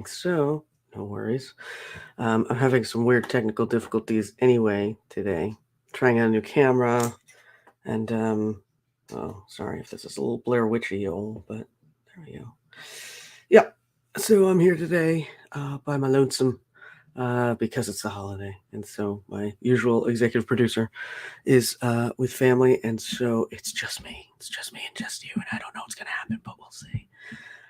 So, no worries. I'm having some weird technical difficulties anyway today. Trying out a new camera, and oh, sorry if this is a little Blair Witchy-o, but there we go. Yeah. So I'm here today by my lonesome because it's a holiday, and so my usual executive producer is with family, and so it's just me. It's just me and just you, and I don't know what's gonna happen, but we'll see.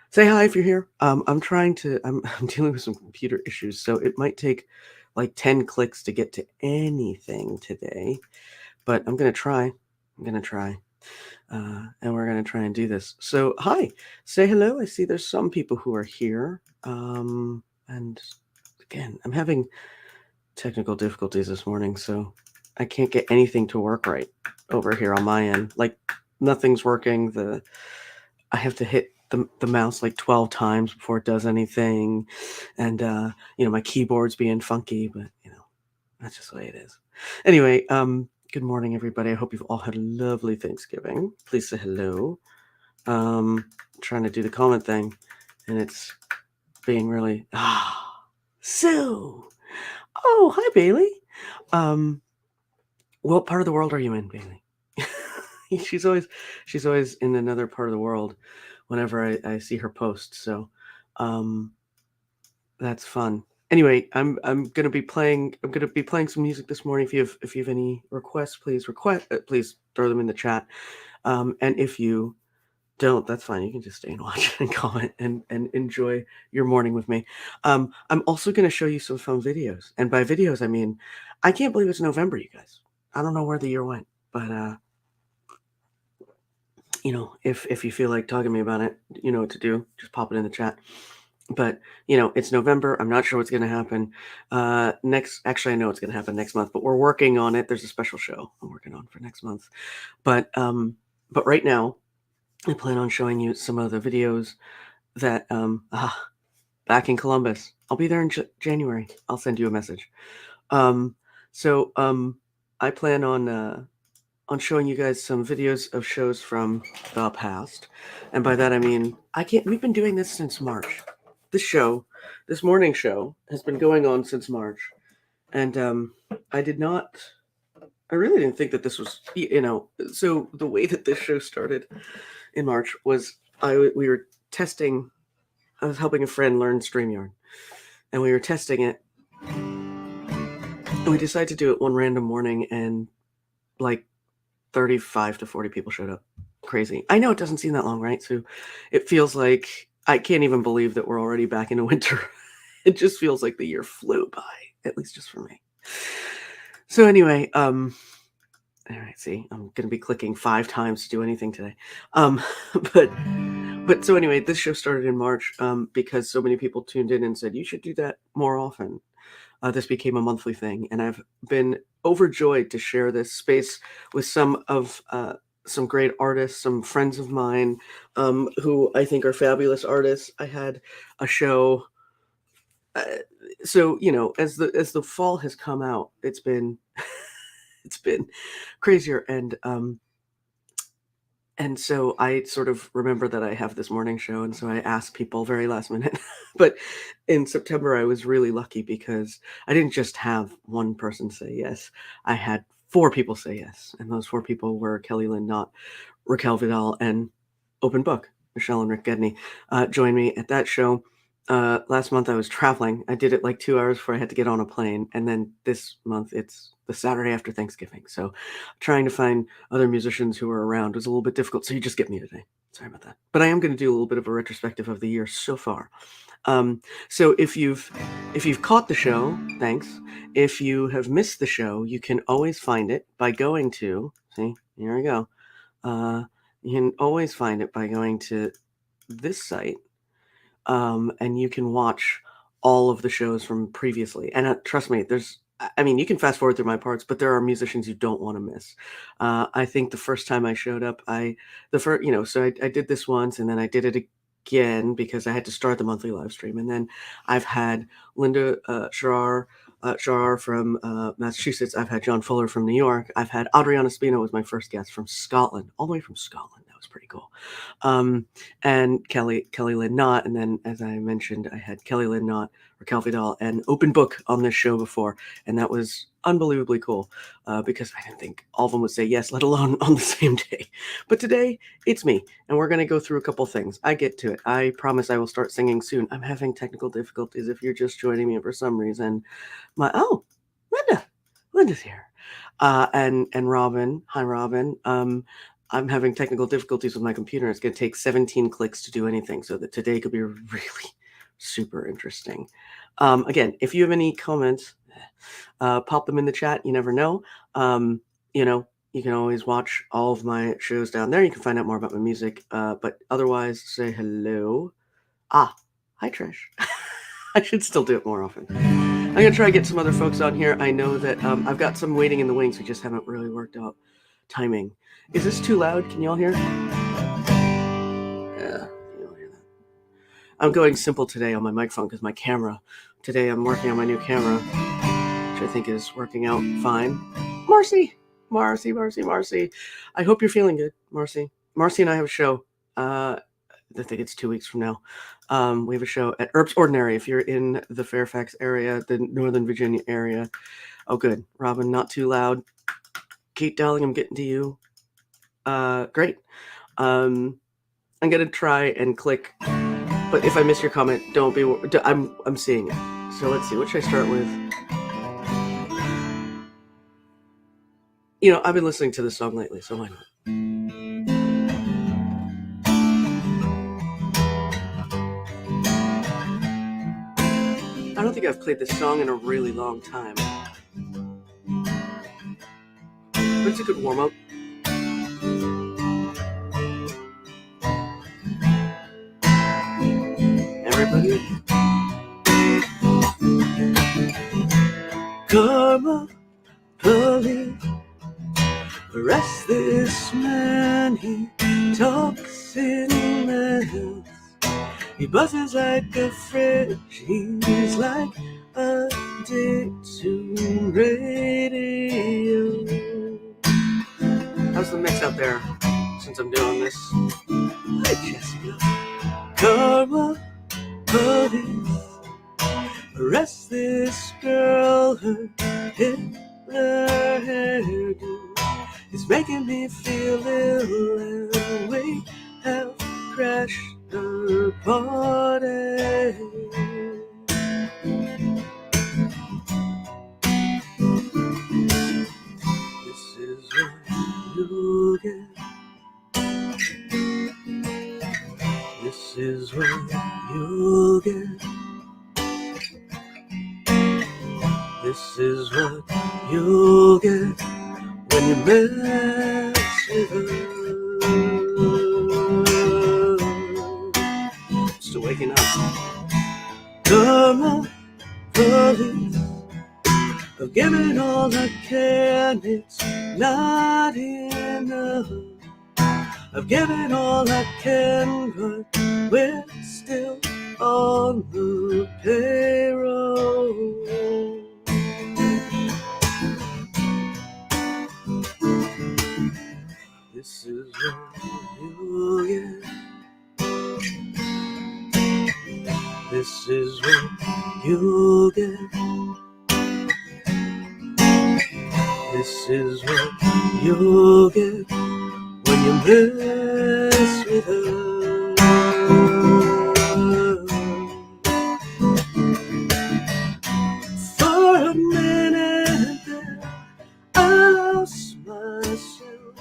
Say hi if you're here. I'm trying to. I'm dealing with some computer issues, so it might take like 10 clicks to get to anything today. But I'm gonna try. I'm gonna try, and we're gonna try and do this. So hi, say hello. I see there's some people who are here. And again, I'm having technical difficulties this morning, so I can't get anything to work right over here on my end. Like nothing's working. I have to hit the mouse like 12 times before it does anything. And my keyboard's being funky, but that's just the way it is. Anyway, good morning everybody. I hope you've all had a lovely Thanksgiving. Please say hello. Trying to do the comment thing, and it's being really Sue. Oh, hi Bailey. Um, what part of the world are you in, Bailey? she's always she's always in another part of the world whenever I see her post. So um that's fun. Anyway, I'm gonna be playing some music this morning. If you have any requests, please throw them in the chat. And if you don't, that's fine. You can just stay and watch and comment and enjoy your morning with me. I'm also gonna show you some fun videos. And by videos I mean I can't believe it's November, you guys. I don't know where the year went, but if you feel like talking to me about it, you know what to do. Just pop it in the chat. But it's November. I'm not sure what's going to happen next. Actually, I know what's going to happen next month, but we're working on it. There's a special show I'm working on for next month. But right now, I plan on showing you some of the videos that back in Columbus. I'll be there in January. I'll send you a message. Um, so I plan on showing you guys some videos of shows from the past. And by that I mean we've been doing this since March. This morning show has been going on since March. And I really didn't think that this was, so the way that this show started in March was we were testing. I was helping a friend learn StreamYard, and we were testing it. And we decided to do it one random morning, and like 35 to 40 people showed up. Crazy. I know it doesn't seem that long, right? So it feels like I can't even believe that we're already back into winter. It just feels like the year flew by, at least just for me. So anyway, all right, see, I'm gonna be clicking 5 times to do anything today. But so anyway, this show started in March because so many people tuned in and said you should do that more often. This became a monthly thing, and I've been overjoyed to share this space with some great artists, some friends of mine who I think are fabulous artists. I had a show. Uh, so as the fall has come out, it's been it's been crazier, and so I sort of remember that I have this morning show, and so I asked people very last minute. But in September, I was really lucky because I didn't just have one person say yes. I had 4 people say yes, and those 4 people were Kelly Lynn Knott, Raquel Vidal, and Open Book. Michelle and Rick Gedney joined me at that show. Last month I was traveling. I did it like 2 hours before I had to get on a plane, and then this month it's the Saturday after Thanksgiving. So trying to find other musicians who are around was a little bit difficult. So you just get me today. Sorry about that. But I am going to do a little bit of a retrospective of the year so far. So if you've caught the show, thanks. If you have missed the show, you can always find it by going to here we go. You can always find it by going to this site, and you can watch all of the shows from previously. And trust me, you can fast forward through my parts, but there are musicians you don't want to miss. I think the first time I showed up, so I did this once, and then I did it again because I had to start the monthly live stream. And then I've had Linda Sharar from Massachusetts. I've had John Fuller from New York. I've had Adriana Spino was my first guest from Scotland, all the way from Scotland. That was pretty cool. And Kelly Lynn Knott, and then as I mentioned, I had Kelly Lynn Knott or Cal Vidal and Open Book on this show before, and that was unbelievably cool because I didn't think all of them would say yes, let alone on the same day. But today it's me, and we're going to go through a couple things. I get to it. I promise I will start singing soon. I'm having technical difficulties if you're just joining me for some reason. Linda's here. And Robin, hi Robin. I'm having technical difficulties with my computer. It's going to take 17 clicks to do anything, so that today could be really super interesting. Again, if you have any comments, pop them in the chat. You never know. You can always watch all of my shows down there. You can find out more about my music. But otherwise, say hello. Hi Trish. I should still do it more often. I'm going to try to get some other folks on here. I know that I've got some waiting in the wings. We just haven't really worked out timing. Is this too loud? Can you all hear? Yeah, you all hear that. I'm going simple today on my microphone because my camera. Today I'm working on my new camera, which I think is working out fine. Marcy. I hope you're feeling good, Marcy. Marcy and I have a show. I think it's 2 weeks from now. We have a show at Herbs Ordinary if you're in the Fairfax area, the Northern Virginia area. Oh, good. Robin, not too loud. Kate, darling, I'm getting to you. Great. I'm going to try and click, but if I miss your comment, don't be worried. I'm seeing it. So let's see. What should I start with? I've been listening to this song lately, so why not? I don't think I've played this song in a really long time. But it's a good warm-up. Everybody. Karma, police, arrest this man. He talks in mouths. He buzzes like a fridge. He's like addicted to radio. How's the mix out there since I'm doing this? Hi, Jessica. Karma, police, arrest this girl. Her Hitler hairdo is making me feel ill, and we have crashed her party. This is what you get. This is what you get. This is what you get when you mess with her. Still waking up. Karma, police, I've given all I can, it's not enough. I've given all I can, but we're still on the payroll. This is what you get. This is what you get. This is what you get when you mess with her. For a minute there, I lost myself.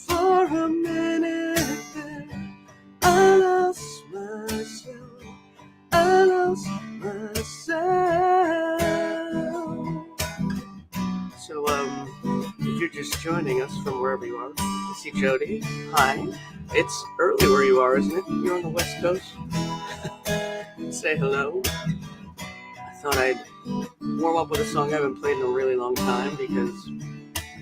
For a minute there, I lost myself. So, if you're just joining us from wherever you are, I see Jody. Hi. It's early where you are, isn't it? You're on the West Coast. Say hello. I thought I'd warm up with a song I haven't played in a really long time, because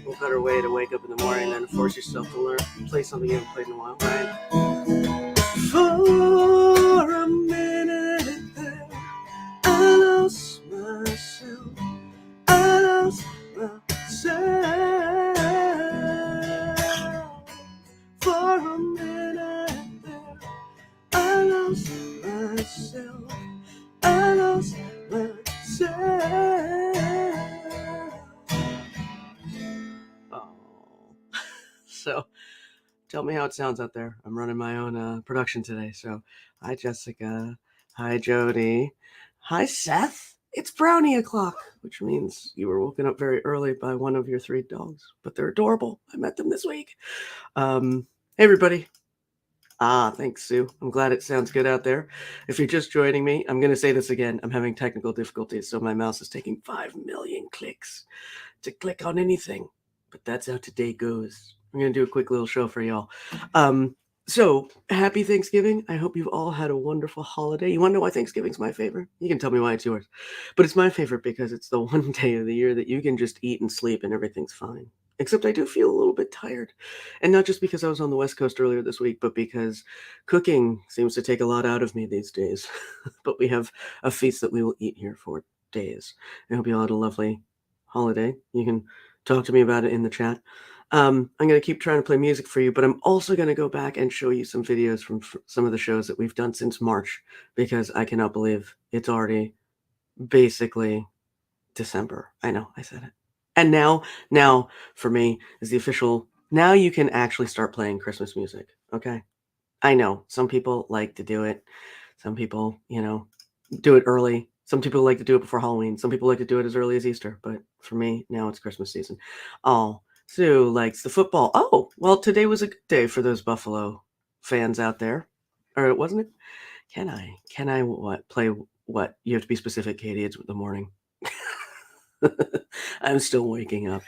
what better way to wake up in the morning than to force yourself to play something you haven't played in a while, right? For a minute there, I lost myself. lost myself. I lost myself. Oh. So tell me how it sounds out there. I'm running my own production today. So hi, Jessica. Hi, Jody. Hi, Seth. It's brownie o'clock, which means you were woken up very early by one of your 3 dogs, but they're adorable. I met them this week. Hey, everybody. Ah, thanks, Sue. I'm glad it sounds good out there. If you're just joining me, I'm going to say this again. I'm having technical difficulties, so my mouse is taking 5 million clicks to click on anything. But that's how today goes. I'm going to do a quick little show for y'all. So, happy Thanksgiving. I hope you've all had a wonderful holiday. You want to know why Thanksgiving's my favorite? You can tell me why it's yours. But it's my favorite because it's the one day of the year that you can just eat and sleep and everything's fine. Except I do feel a little bit tired. And not just because I was on the West Coast earlier this week, but because cooking seems to take a lot out of me these days. But we have a feast that we will eat here for days. I hope you all had a lovely holiday. You can talk to me about it in the chat. I'm going to keep trying to play music for you, but I'm also going to go back and show you some videos from some of the shows that we've done since March, because I cannot believe it's already basically December. I know, I said it. And now for me is the official, now you can actually start playing Christmas music, okay? I know some people like to do it. Some people, do it early. Some people like to do it before Halloween. Some people like to do it as early as Easter. But for me, now it's Christmas season. Oh, Sue likes the football. Oh, well, today was a good day for those Buffalo fans out there. Or wasn't it? Can I what? Play what? You have to be specific, Katie. It's the morning. I'm still waking up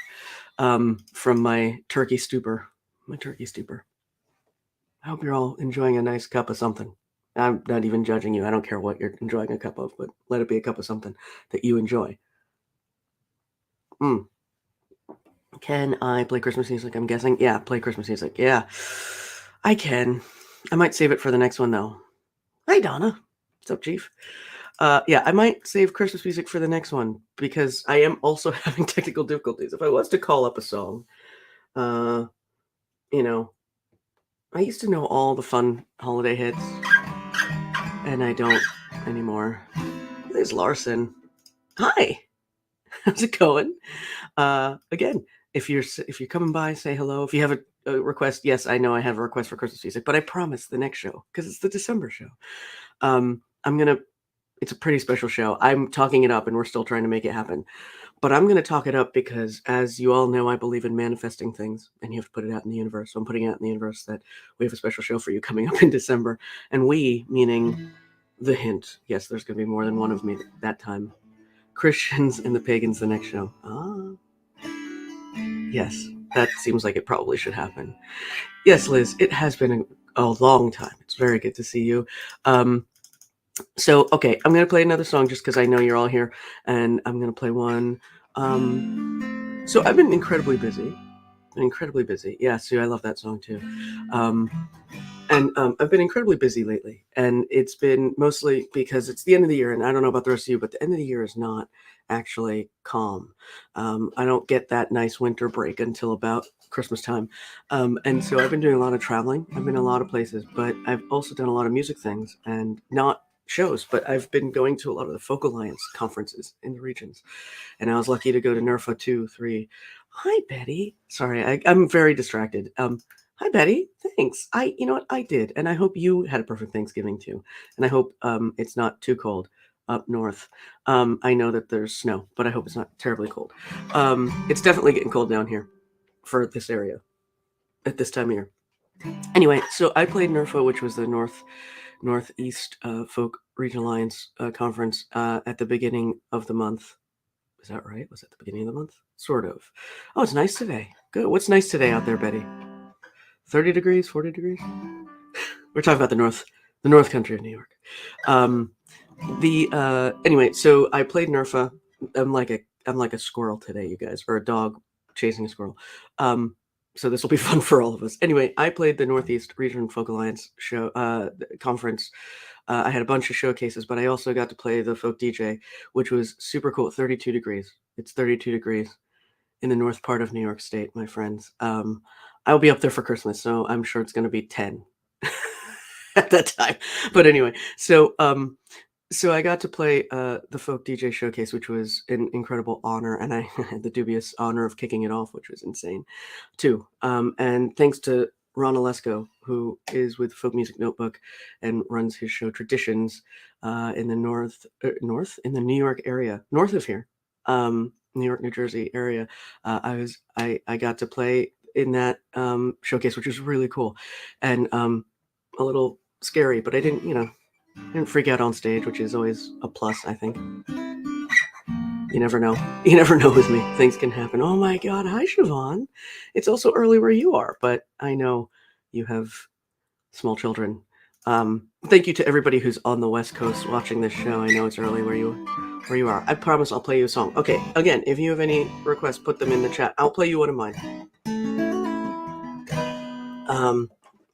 from my turkey stupor. My turkey stupor. I hope you're all enjoying a nice cup of something. I'm not even judging you. I don't care what you're enjoying a cup of, but let it be a cup of something that you enjoy. Mm. Can I play Christmas music? I'm guessing. Yeah, play Christmas music. Yeah, I can. I might save it for the next one, though. Hi, Donna. What's up, Chief? Yeah, I might save Christmas music for the next one because I am also having technical difficulties. If I was to call up a song, uh, you know, I used to know all the fun holiday hits, and I don't anymore. There's Larson. Hi, how's it going? Again, if you're coming by, say hello. If you have a request, yes, I know I have a request for Christmas music, but I promise the next show, because it's the December show. I'm gonna. It's a pretty special show. I'm talking it up, and we're still trying to make it happen. But I'm gonna talk it up because, as you all know, I believe in manifesting things, and you have to put it out in the universe. So I'm putting it out in the universe that we have a special show for you coming up in December, and we, meaning the hint. Yes, there's gonna be more than one of me that time. Christians and the pagans the next show. Ah. Yes, that seems like it probably should happen. Yes, Liz, it has been a long time. It's very good to see you. So, okay, I'm going to play another song just because I know you're all here, and I'm going to play one. So I've been incredibly busy. Yeah, Sue, I love that song too. And I've been incredibly busy lately, and it's been mostly because it's the end of the year, and I don't know about the rest of you, but the end of the year is not actually calm. I don't get that nice winter break until about Christmas time. And so I've been doing a lot of traveling. I've been in a lot of places, but I've also done a lot of music things and not shows, but I've been going to a lot of the Folk Alliance conferences in the regions. And I was lucky to go to NERFA 2, 3. Hi, Betty. Sorry, I'm very distracted. Hi, Betty. Thanks. You know what? I did. And I hope you had a perfect Thanksgiving too. And I hope it's not too cold up north. I know that there's snow, but I hope it's not terribly cold. It's definitely getting cold down here for this area at this time of year. Anyway, so I played NERFA, which was the Northeast Folk Regional Alliance conference at the beginning of the month. Is that right? Was it the beginning of the month? Sort of. Oh, it's nice today. Good. What's nice today out there, Betty? 30 degrees, 40 degrees? We're talking about the North Country of New York. Anyway, so I played NERFA. I'm like a squirrel today, you guys, or a dog chasing a squirrel. So this will be fun for all of us. Anyway, I played the Northeast Region Folk Alliance show conference. I had a bunch of showcases, but I also got to play the folk DJ, which was super cool. 32 degrees. It's 32 degrees in the north part of New York State, my friends. I'll be up there for Christmas, so I'm sure it's going to be 10. at that time. But anyway, so I got to play the Folk DJ Showcase, which was an incredible honor, and I had the dubious honor of kicking it off, which was insane too. And thanks to Ron Olesko, who is with Folk Music Notebook and runs his show Traditions in the north in the New York area, north of here, New York, New Jersey area. I got to play in that showcase, which was really cool and a little scary, but I didn't freak out on stage, which is always a plus, I think. You never know. You never know with me. Things can happen. Oh my God. Hi, Siobhan. It's also early where you are, but I know you have small children. Thank you to everybody who's on the West Coast watching this show. I know it's early where you are. I promise I'll play you a song. Okay. Again, if you have any requests, put them in the chat. I'll play you one of mine.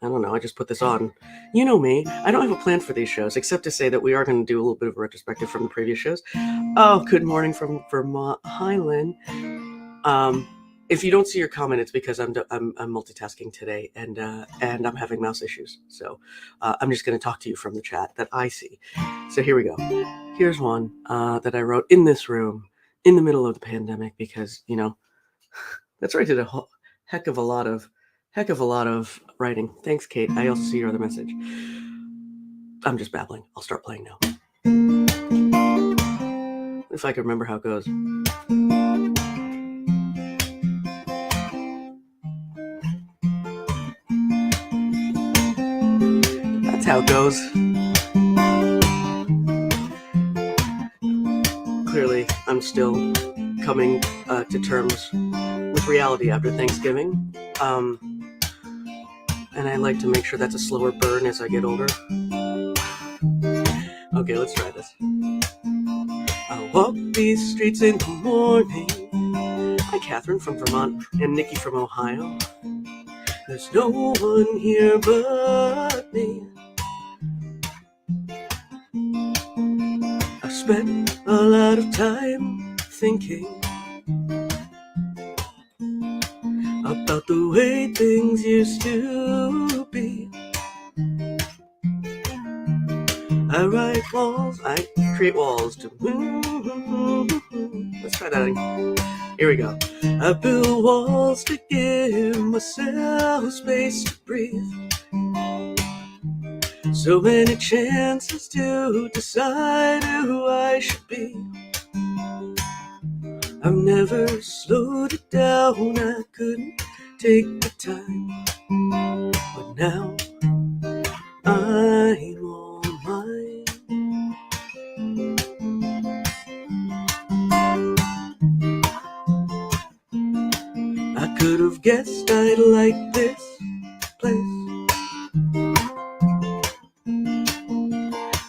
I don't know. I just put this on. You know me. I don't have a plan for these shows, except to say that we are going to do a little bit of a retrospective from the previous shows. Oh, good morning from Vermont. Hi, Lynn. If you don't see your comment, it's because I'm multitasking today, and I'm having mouse issues. So I'm just going to talk to you from the chat that I see. So here we go. Here's one that I wrote in this room in the middle of the pandemic because that's right. I did a heck of a lot of writing. Thanks, Kate. I also see your other message. I'm just babbling. I'll start playing now. If I can remember how it goes. That's how it goes. Clearly, I'm still coming to terms with reality after Thanksgiving. And I like to make sure that's a slower burn as I get older. Okay, let's try this. I'll walk these streets in the morning. Hi, Catherine from Vermont and Nikki from Ohio. There's no one here but me. I've spent a lot of time thinking about the way things used to be. I write walls, I create walls to Let's try that again. Here we go. I build walls to give myself space to breathe. So many chances to decide who I should be. I've never slowed it down, I couldn't take the time. But now I'm all mine. I could have guessed I'd like this place.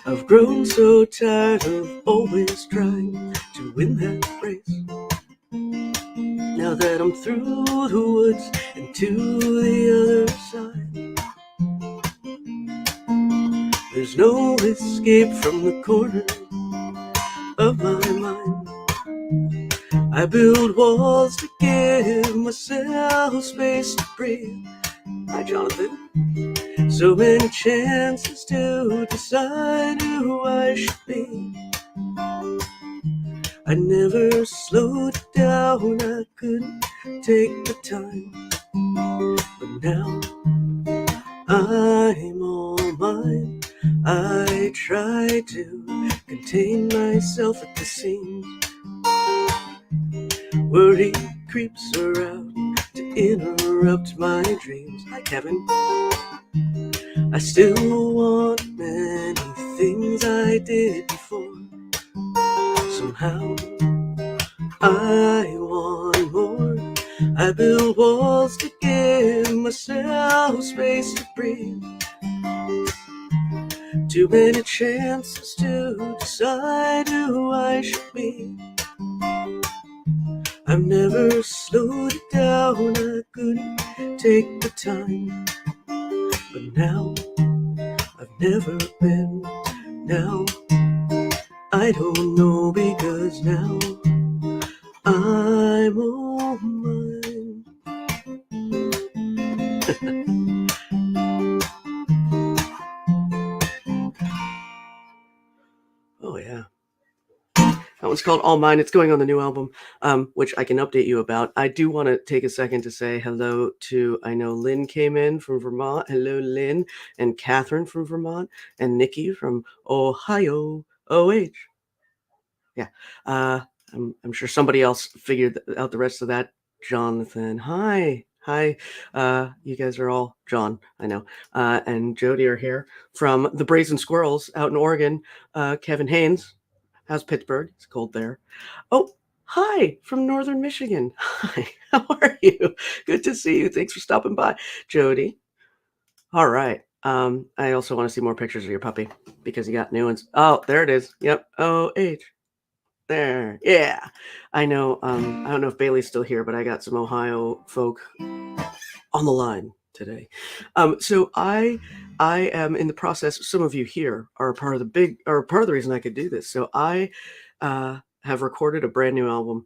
I've grown so tired of always trying to win that race. Now that I'm through the woods and to the other side, there's no escape from the corner of my mind. I build walls to give myself space to breathe. Hi, Jonathan. So many chances to decide who I should be. I never slowed it down, I couldn't take the time. But now I'm all mine. I try to contain myself at the seams. Worry creeps around to interrupt my dreams. Hi, Kevin. I still want many things I did before. Somehow I want more. I build walls to give myself space to breathe. Too many chances to decide who I should be. I've never slowed it down, I couldn't take the time. But now, I've never been. Now, I don't know because now I'm all mine. Oh, yeah. That one's called All Mine. It's going on the new album, which I can update you about. I do want to take a second to say hello to, I know Lynn came in from Vermont. Hello, Lynn. And Catherine from Vermont. And Nikki from Ohio. OH. Yeah. I'm sure somebody else figured out the rest of that. Jonathan. Hi. Hi. You guys are all John, I know. And Jody are here from the Brazen Squirrels out in Oregon. Kevin Haynes. How's Pittsburgh? It's cold there. Oh, hi from Northern Michigan. Hi, how are you? Good to see you. Thanks for stopping by, Jody. All right. I also want to see more pictures of your puppy because you got new ones. Oh, there it is. Yep. OH. There. Yeah. I know. I don't know if Bailey's still here, but I got some Ohio folk on the line today. So I am in the process. Some of you here are part of the reason I could do this. So I have recorded a brand new album.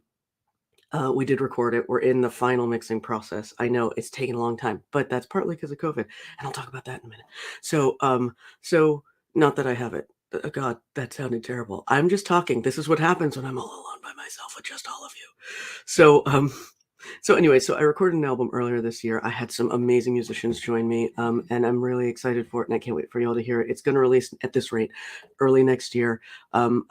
We did record it. We're in the final mixing process. I know it's taken a long time, but that's partly because of COVID, and I'll talk about that in a minute. So not that I have it. God, that sounded terrible. I'm just talking. This is what happens when I'm all alone by myself with just all of you. So anyway, so I recorded an album earlier this year. I had some amazing musicians join me, and I'm really excited for it, and I can't wait for you all to hear it. It's going to release at this rate early next year. I'm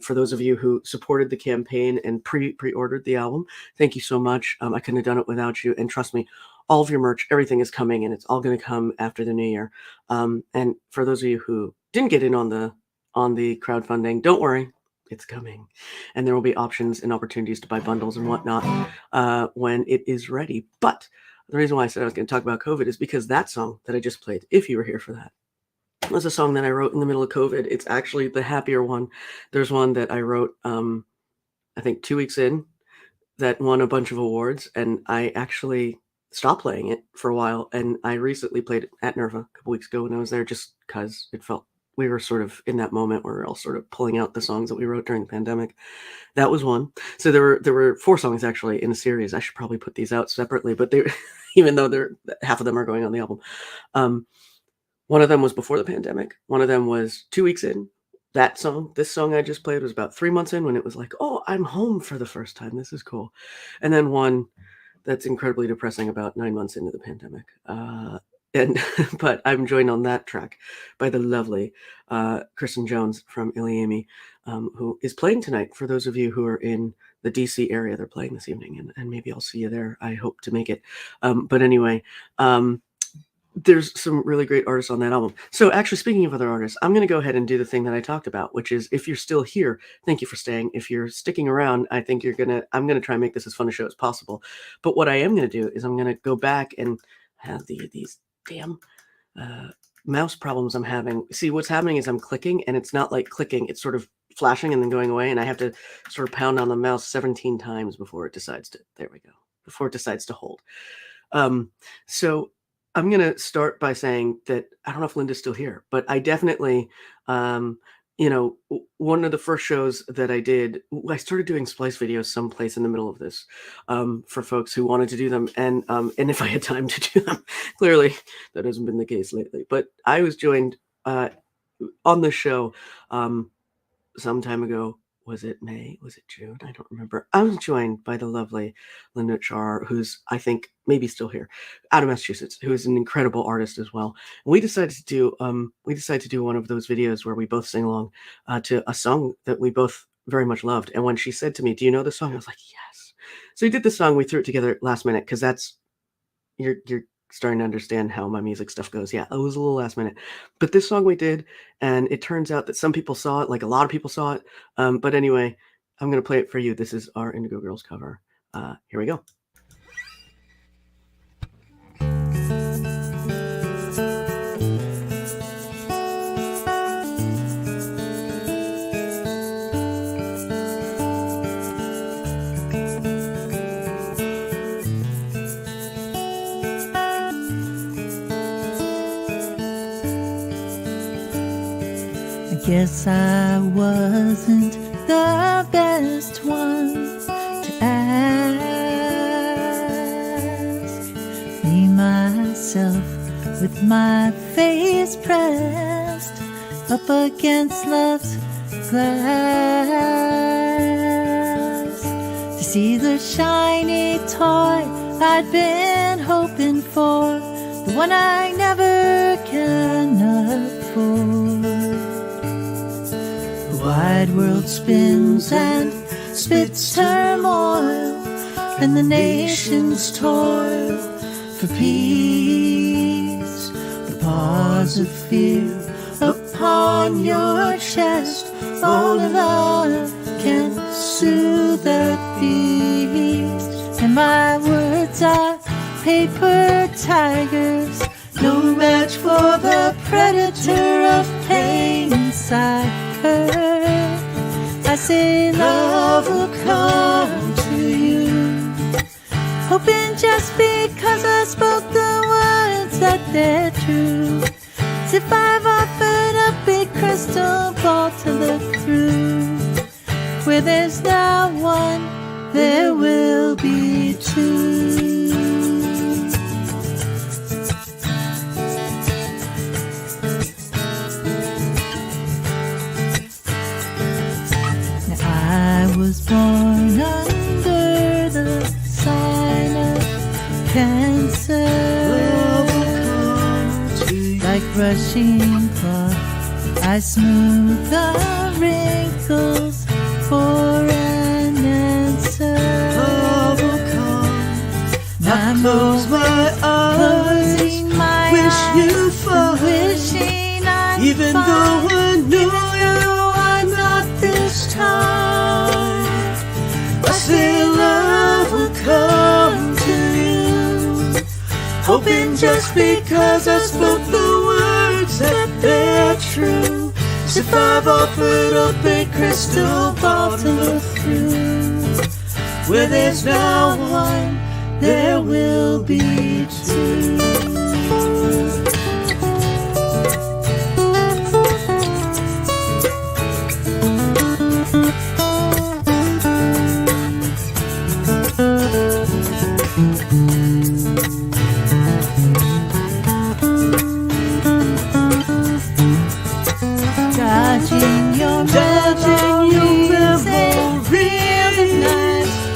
for those of you who supported the campaign and pre-ordered the album, thank you so much. I couldn't have done it without you, and trust me, all of your merch, everything is coming, and it's all going to come after the new year. And for those of you who didn't get in on the crowdfunding, don't worry. It's coming, and there will be options and opportunities to buy bundles and whatnot when it is ready. But the reason why I said I was going to talk about COVID is because that song that I just played, if you were here for that, was a song that I wrote in the middle of COVID. It's actually the happier one. There's one that I wrote, I think 2 weeks in, that won a bunch of awards, and I actually stopped playing it for a while, and I recently played it at Nerva a couple weeks ago when I was there, just because it felt we were sort of in that moment where we're all sort of pulling out the songs that we wrote during the pandemic. That was one. So there were 4 songs actually in a series. I should probably put these out separately, but they, even though half of them are going on the album. One of them was before the pandemic. One of them was 2 weeks in. This song I just played was about 3 months in, when it was like, oh, I'm home for the first time. This is cool. And then one that's incredibly depressing about 9 months into the pandemic. But I'm joined on that track by the lovely Kristen Jones from Iliami, who is playing tonight. For those of you who are in the DC area, they're playing this evening, and maybe I'll see you there. I hope to make it. But anyway, there's some really great artists on that album. So actually, speaking of other artists, I'm going to go ahead and do the thing that I talked about, which is, if you're still here, thank you for staying. If you're sticking around, I think I'm going to try and make this as fun a show as possible. But what I am going to do is I'm going to go back and have these damn mouse problems I'm having. See, what's happening is I'm clicking, and it's not like clicking. It's sort of flashing and then going away, and I have to sort of pound on the mouse 17 times before it decides to, there we go, before it decides to hold. So I'm going to start by saying that I don't know if Linda's still here, but I definitely, one of the first shows that I did, I started doing splice videos someplace in the middle of this for folks who wanted to do them. And if I had time to do them, clearly that hasn't been the case lately. But I was joined on the show some time ago. Was it May? Was it June? I don't remember. I was joined by the lovely Linda Char, who's, I think, maybe still here, out of Massachusetts, who is an incredible artist as well. And we decided to do one of those videos where we both sing along to a song that we both very much loved. And when she said to me, "Do you know this song?" I was like, "Yes." So we did the song. We threw it together last minute, because that's you're starting to understand how my music stuff goes. Yeah, it was a little last minute, but this song we did, and it turns out that some people saw it, like a lot of people saw it. But anyway, I'm going to play it for you. This is our Indigo Girls cover. Here we go. Guess I wasn't the best one to ask. Me, myself, with my face pressed up against love's glass to see the shiny toy I'd been hoping for, the one I never can afford. The wide world spins and spits turmoil, and the nations toil for peace. The paws of fear upon your chest, only love can soothe that beast. And my words are paper tigers, no match for the predator of pain inside her. I say love will come to you, hoping just because I spoke the words that they're true. As if I've offered a big crystal ball to look through. Where there's now one, there will be two. Now I was born under the sign of Cancer, like brushing cloth, I smooth the wrinkles for an answer. Love will come. I close my eyes, wish you fun. Wishing I'd Even find though I knew you are not this time, I say love will come to you, hoping just because I spoke the words that they're true. As if I've offered a big crystal ball to look through. Where there's now one, there will be two. Dodging your memories,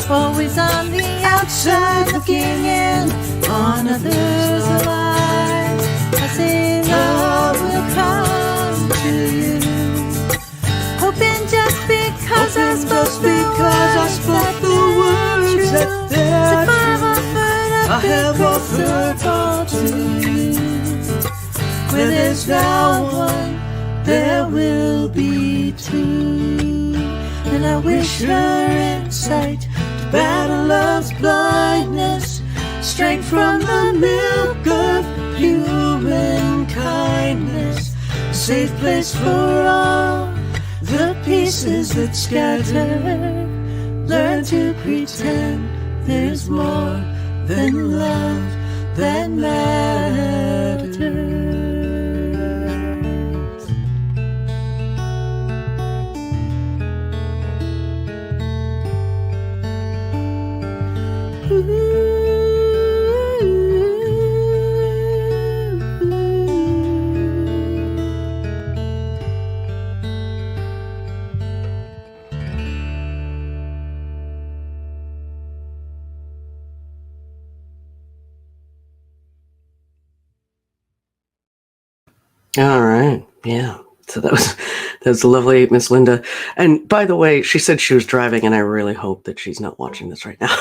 always on the outside looking in on others' lives. I say love will come to you, hoping just because I spoke the words that they're true. I have offered all to you. Where there's now one, there will be two. And I wish her insight to battle love's blindness, strength from the milk of human kindness, a safe place for all the pieces that scatter. Learn to pretend there's more than love that matters. All right. Yeah. So that was the lovely Miss Linda. And by the way, she said she was driving, and I really hope that she's not watching this right now.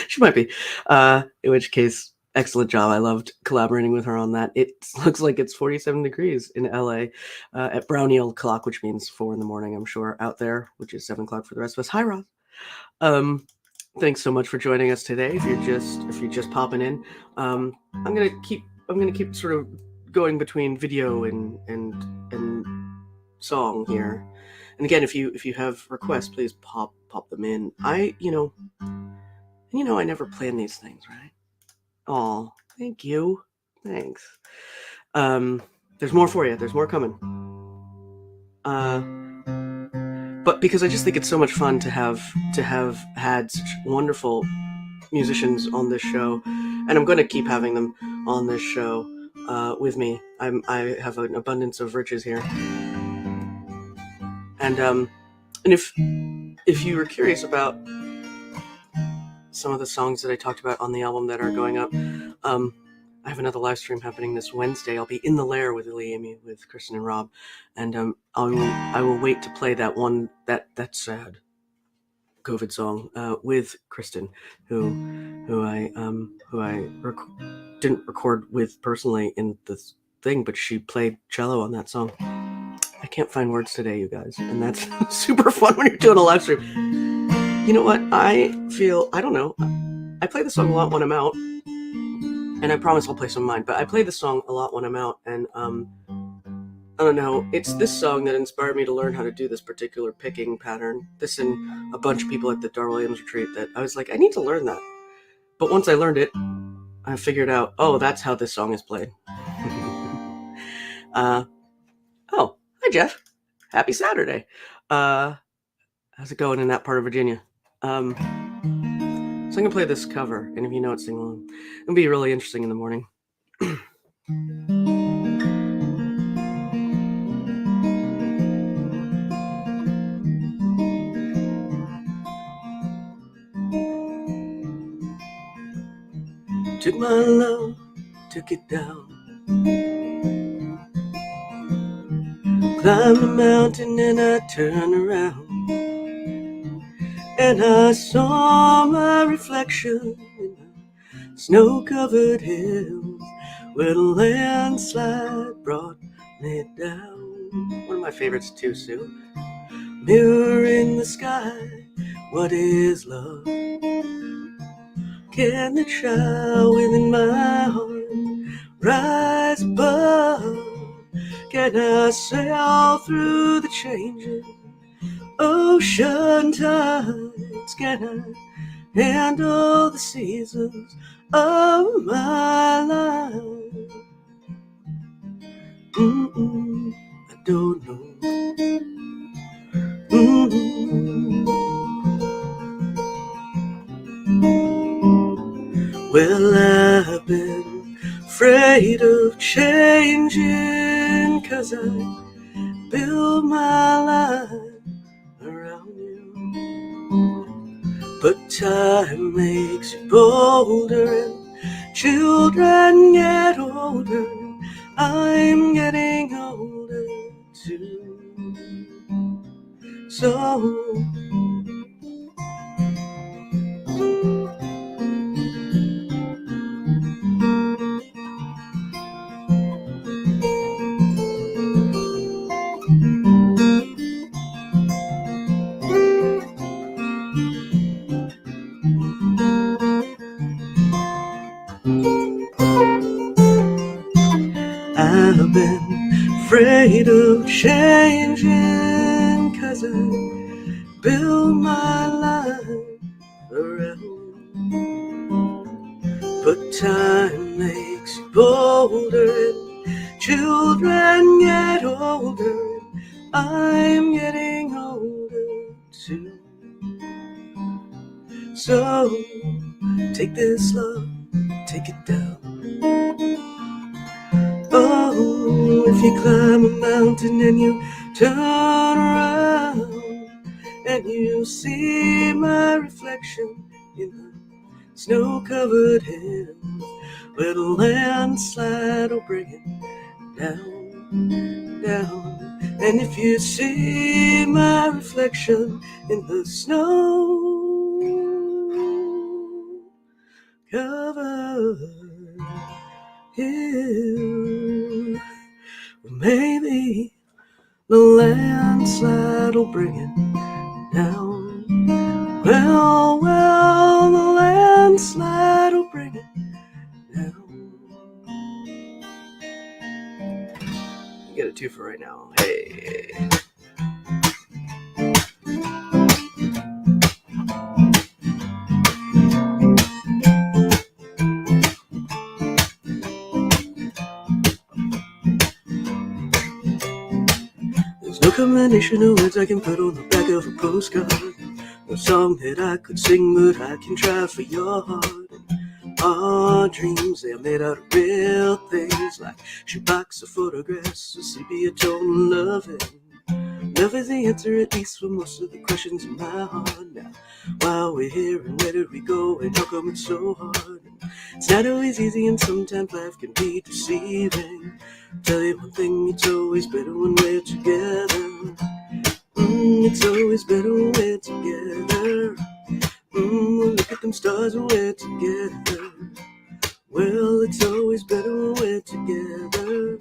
She might be. In which case, excellent job. I loved collaborating with her on that. It looks like it's 47 degrees in LA at brownie old clock, which means 4 a.m, I'm sure, out there, which is 7 o'clock for the rest of us. Hi, Ross. Thanks so much for joining us today. If you're just popping in, I'm gonna keep sort of going between video and song here. And again, if you have requests, please pop them in. I never plan these things, right? Oh, thank you. Thanks. There's more for you. There's more coming. But because I just think it's so much fun to have had such wonderful musicians on this show, and I'm going to keep having them on this show with me. I have an abundance of riches here. And if you were curious about some of the songs that I talked about on the album that are going up, I have another live stream happening this Wednesday. I'll be in the lair with Lee Amy, with Kristen and Rob, and I will wait to play that one, that sad COVID song with Kristen, who I didn't record with personally in this thing, but she played cello on that song. I can't find words today, you guys, and that's super fun when you're doing a live stream. You know what? I don't know. I play the song a lot when I'm out, and I promise I'll play some of mine, but I play the song a lot when I'm out, and I don't know, it's this song that inspired me to learn how to do this particular picking pattern. This and a bunch of people at the Dar Williams retreat, that I was like, I need to learn that. But once I learned it, I figured out, oh, that's how this song is played. Oh, hi Jeff. Happy Saturday. How's it going in that part of Virginia? So I'm gonna play this cover, and if you know it, sing along. It'll be really interesting in the morning. Took my love, took it down, climbed the mountain and I turned around, and I saw my reflection in the snow-covered hills, where the landslide brought me down. One of my favorites too, Sue. Mirror in the sky, what is love? Can the child within my heart rise above? Can I sail through the changing ocean tides? Can I handle the seasons of my life? I don't know. Well, I've been afraid of changing, 'cause I build my life around you. But time makes you bolder, and children get older. I'm getting older too. So I've been afraid of changing, 'cause I build my life around you. But time makes you bolder, and children get older. I'm getting older too. So take this love, take it down. Oh, if you climb a mountain and you turn around, and you see my reflection in the snow-covered hills, where the landslide will bring it down, down. And if you see my reflection in the snow-covered hill, maybe the landslide will bring it down. Well, the landslide will bring it down. You get a two for right now. Hey. There's no combination of words I can put on the back of a postcard. No song that I could sing, but I can try for your heart. Our dreams, they are made out of real things, like shoebox of photographs, a sepia tone loving. Love is the answer, at least for most of the questions in my heart. Now, while we're here, and where did we go, and how come it's so hard? It's not always easy, and sometimes life can be deceiving. Tell you one thing, it's always better when we're together. It's always better when we're together. Look at them stars when we're together. Well, it's always better when we're together.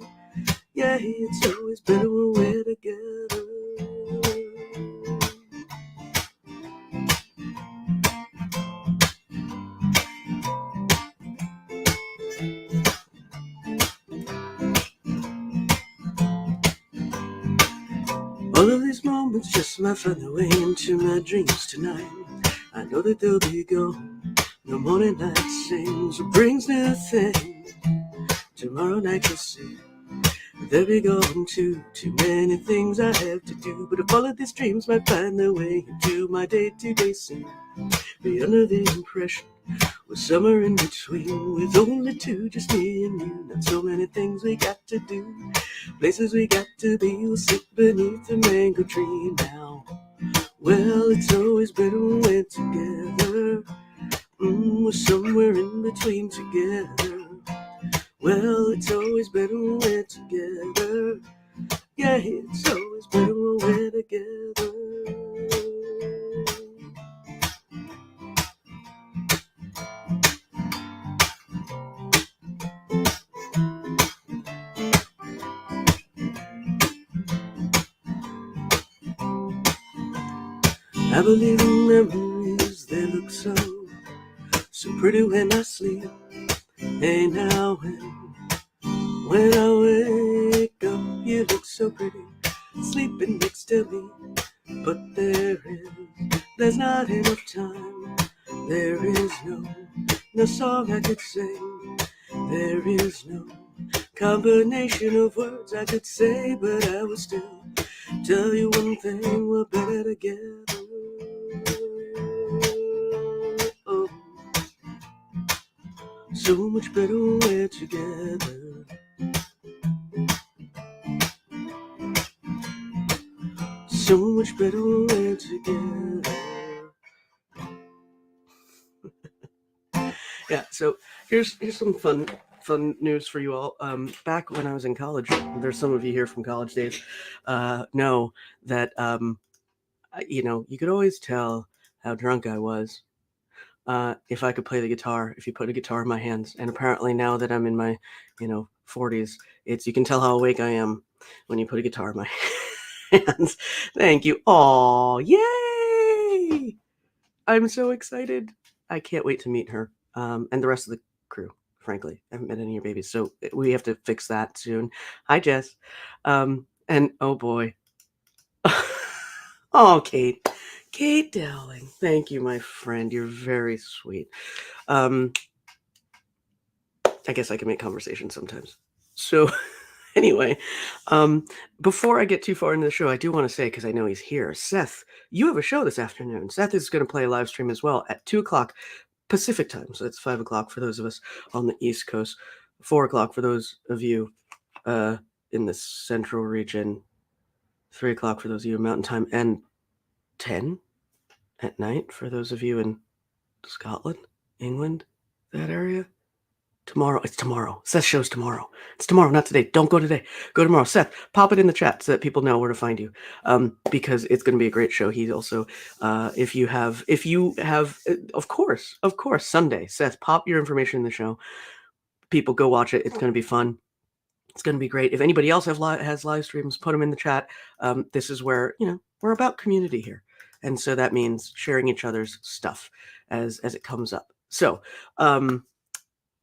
Yeah, it's always better when we're together. All of these moments just might find their way into my dreams tonight. I know that they'll be gone. No morning light sings or brings new things. Tomorrow night you'll see they'll be gone too. Too many things I have to do. But if all of these dreams might find their way into my day-to-day scene, be under the impression we're somewhere in between, with only two, just me and you. Not so many things we got to do, places we got to be. We'll sit beneath the mango tree now. Well, it's always better when we're together. We're somewhere in between together. Well, it's always better when we're together. Yeah, it's always better when we're together. I believe in memories, they look so pretty when I sleep. Hey, now when I wake up, you look so pretty, sleeping next to me. But there's not enough time. There is no song I could sing. There is no combination of words I could say, but I will still tell you one thing: we're better together. Oh, so much better when we're together. So much better when we're together. Yeah, so here's some fun news for you all. Back when I was in college, there's some of you here from college days, know that you could always tell how drunk I was if I could play the guitar. If you put a guitar in my hands, and apparently now that I'm in my 40s, you can tell how awake I am when you put a guitar in my hands. Thank you. Oh, yay! I'm so excited. I can't wait to meet her and the rest of the crew. Frankly, I haven't met any of your babies, so we have to fix that soon. Hi, Jess. And oh boy. Oh, Kate Dowling. Thank you, my friend. You're very sweet. I guess I can make conversation sometimes. So anyway, before I get too far into the show, I do want to say, because I know he's here, Seth, you have a show this afternoon. Seth is going to play a live stream as well at 2 o'clock Pacific time. So it's 5 o'clock for those of us on the East Coast, 4 o'clock for those of you in the Central region, 3 o'clock for those of you in Mountain Time, and 10 at night for those of you in Scotland, England, that area. Tomorrow. It's tomorrow. Seth's show's tomorrow. It's tomorrow, not today. Don't go today. Go tomorrow. Seth, pop it in the chat so that people know where to find you, because it's going to be a great show. He's also, if you have, of course, Sunday. Seth, pop your information in the show. People go watch it. It's going to be fun. It's going to be great. If anybody else has live streams, put them in the chat. This is where we're about community here, and so that means sharing each other's stuff as it comes up. So.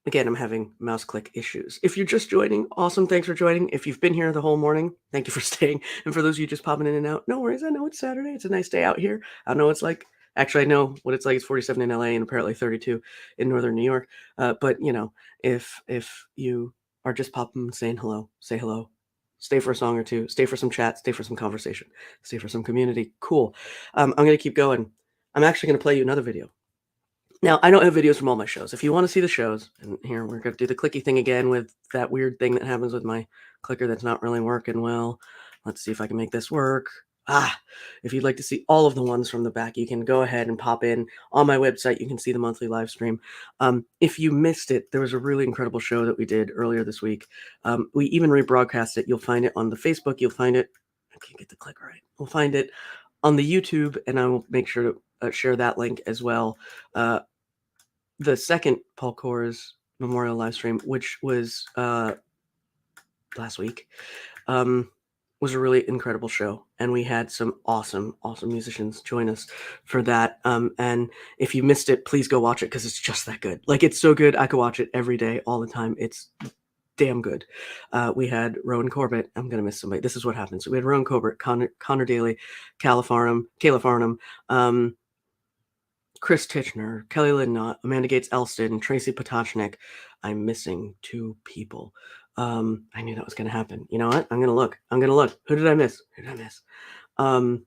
Again, I'm having mouse click issues. If you're just joining, awesome. Thanks for joining. If you've been here the whole morning, thank you for staying. And for those of you just popping in and out, no worries. I know it's Saturday. It's a nice day out here. I know it's like, actually, I know what it's like. It's 47 in LA and apparently 32 in Northern New York. But, if you are just popping, saying hello, say hello. Stay for a song or two. Stay for some chat. Stay for some conversation. Stay for some community. Cool. I'm going to keep going. I'm actually going to play you another video. Now, I don't have videos from all my shows. If you want to see the shows, and here we're going to do the clicky thing again with that weird thing that happens with my clicker that's not really working well. Let's see if I can make this work. If you'd like to see all of the ones from the back, you can go ahead and pop in on my website. You can see the monthly live stream. If you missed it, there was a really incredible show that we did earlier this week. We even rebroadcast it. You'll find it on the Facebook. You'll find it. I can't get the click right. We'll find it on the YouTube, and I will make sure to share that link as well. The second Paul Kors Memorial live stream, which was last week, was a really incredible show, and we had some awesome musicians join us for that. And if you missed it, please go watch it, because it's just that good. Like, it's so good, I could watch it every day, all the time. It's damn good. We had Rowan Corbett. I'm gonna miss somebody. This is what happens. We had Rowan Corbett, Connor Daly, Kayla Farnham, Chris Titchener, Kelly Lindnott, Amanda Gates Elston, Tracy Potachnik. I'm missing 2 people. I knew that was going to happen. You know what? I'm going to look. Who did I miss? Damn,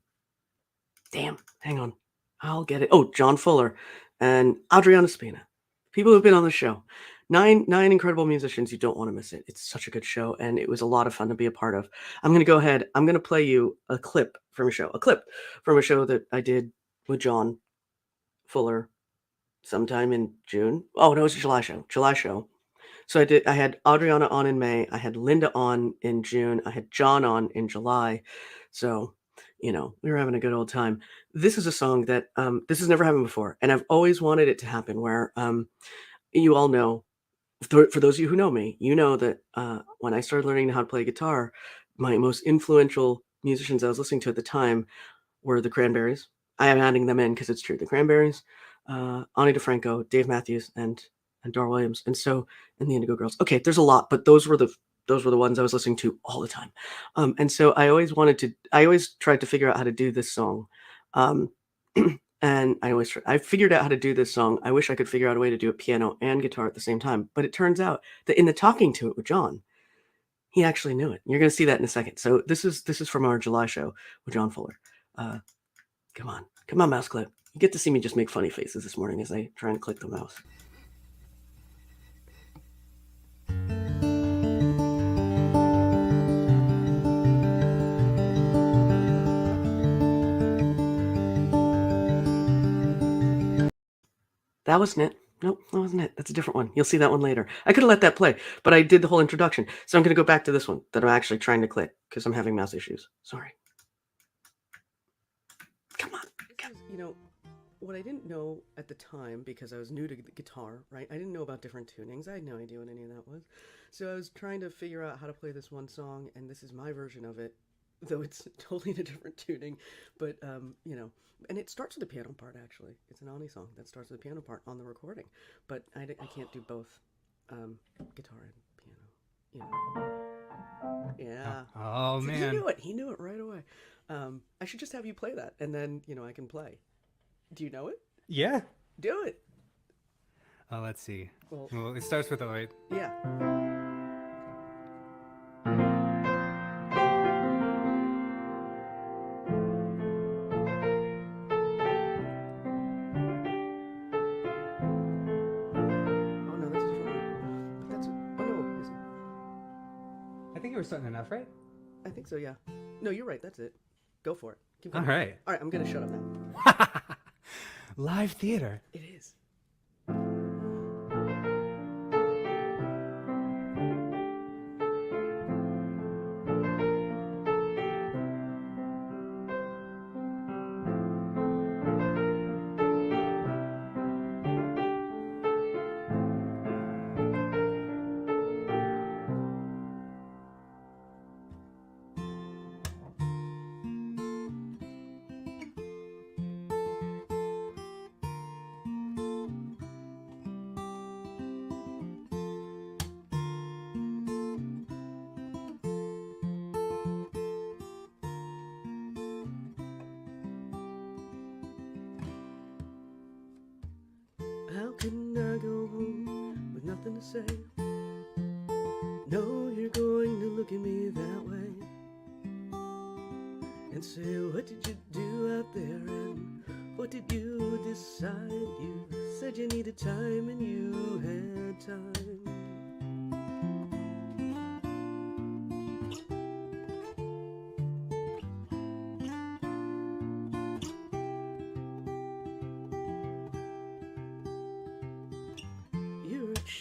hang on. I'll get it. Oh, John Fuller and Adriana Spina. People who've been on the show. Nine incredible musicians. You don't want to miss it. It's such a good show, and it was a lot of fun to be a part of. I'm going to go ahead. I'm going to play you a clip from a show that I did with John Fuller sometime in June. Oh, no, it was a July show. So I had Adriana on in May. I had Linda on in June. I had John on in July. So, we were having a good old time. This is a song that, this has never happened before. And I've always wanted it to happen, where, you all know, for those of you who know me, you know that when I started learning how to play guitar, my most influential musicians I was listening to at the time were the Cranberries. I am adding them in because it's true. The Cranberries, Ani DeFranco, Dave Matthews, and Dar Williams, and the Indigo Girls. Okay, there's a lot, but those were the ones I was listening to all the time. And so I always tried to figure out how to do this song. And I figured out how to do this song. I wish I could figure out a way to do it piano and guitar at the same time. But it turns out that in the talking to it with John, he actually knew it. You're going to see that in a second. So this is from our July show with John Fuller. Come on, mouse clip. You get to see me just make funny faces this morning as I try and click the mouse. That wasn't it. Nope, that wasn't it. That's a different one. You'll see that one later. I could have let that play, but I did the whole introduction. So I'm going to go back to this one that I'm actually trying to click because I'm having mouse issues. Sorry. Come on. What I didn't know at the time, because I was new to the guitar, right? I didn't know about different tunings. I had no idea what any of that was. So I was trying to figure out how to play this one song, and this is my version of it, though it's totally in a different tuning. But, and it starts with the piano part, actually. It's an Ani song that starts with the piano part on the recording. But I can't do both guitar and piano. Yeah. Oh, See, man. He knew it right away. I should just have you play that, and then, I can play. Do you know it? Yeah. Do it. Let's see. Well, it starts with a light. Yeah. Oh no, that's a different one. But that's no, isn't. I think you were starting enough, right? I think so. Yeah. No, you're right. That's it. Go for it. Keep going. All right. All right. I'm gonna shut up now. Live theater. It is. How can I go home with nothing to say? No, you're going to look at me that way and say, what did you do out there, and what did you decide? You said you needed time, and you had time.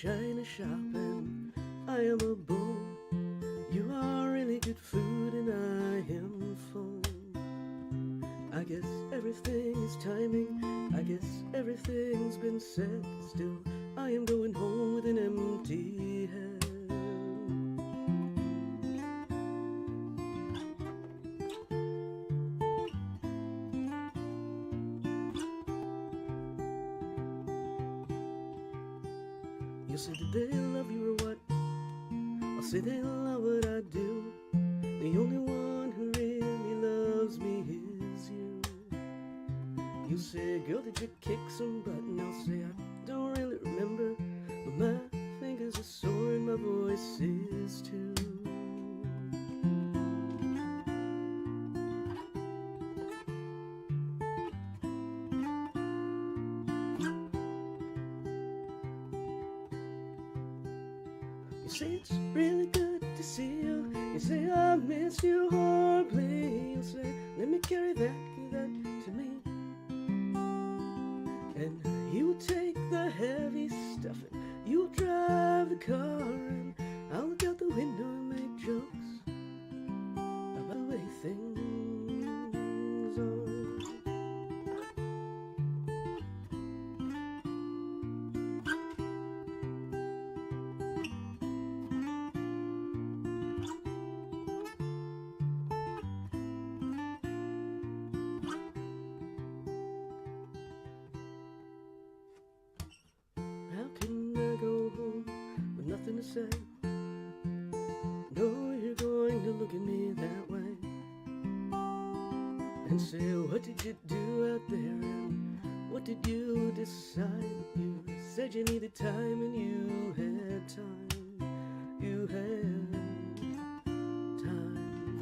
china shop and I am a bull. You are really good food and I am full. I guess everything is timing, I guess everything's been said. Still, I am going home with an empty head. You say that they love you or what? I'll say they love what I do. The only one who really loves me is you. You say, girl, did you kick some butt? And I'll say, I don't really remember, but my fingers are sore and my voice is too. You say it's really good to see you. You say I miss you horribly. You say, let me carry that, give that to me. And you will take the heavy stuff and you'll drive the car, and I'll look out the window and make jokes about the way things are. How can I go home with nothing to say? No, you're going to look at me that way and say, what did you do out there and what did you decide? You said you needed time and you had time. You had time.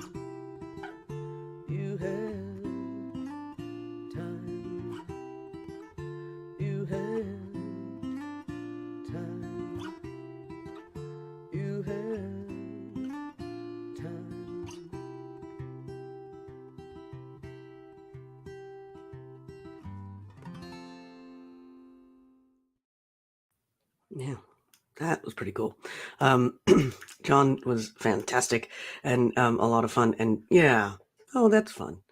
You had time. You had time. You had time. Yeah, that was pretty cool. John was fantastic and a lot of fun. And yeah, oh, that's fun.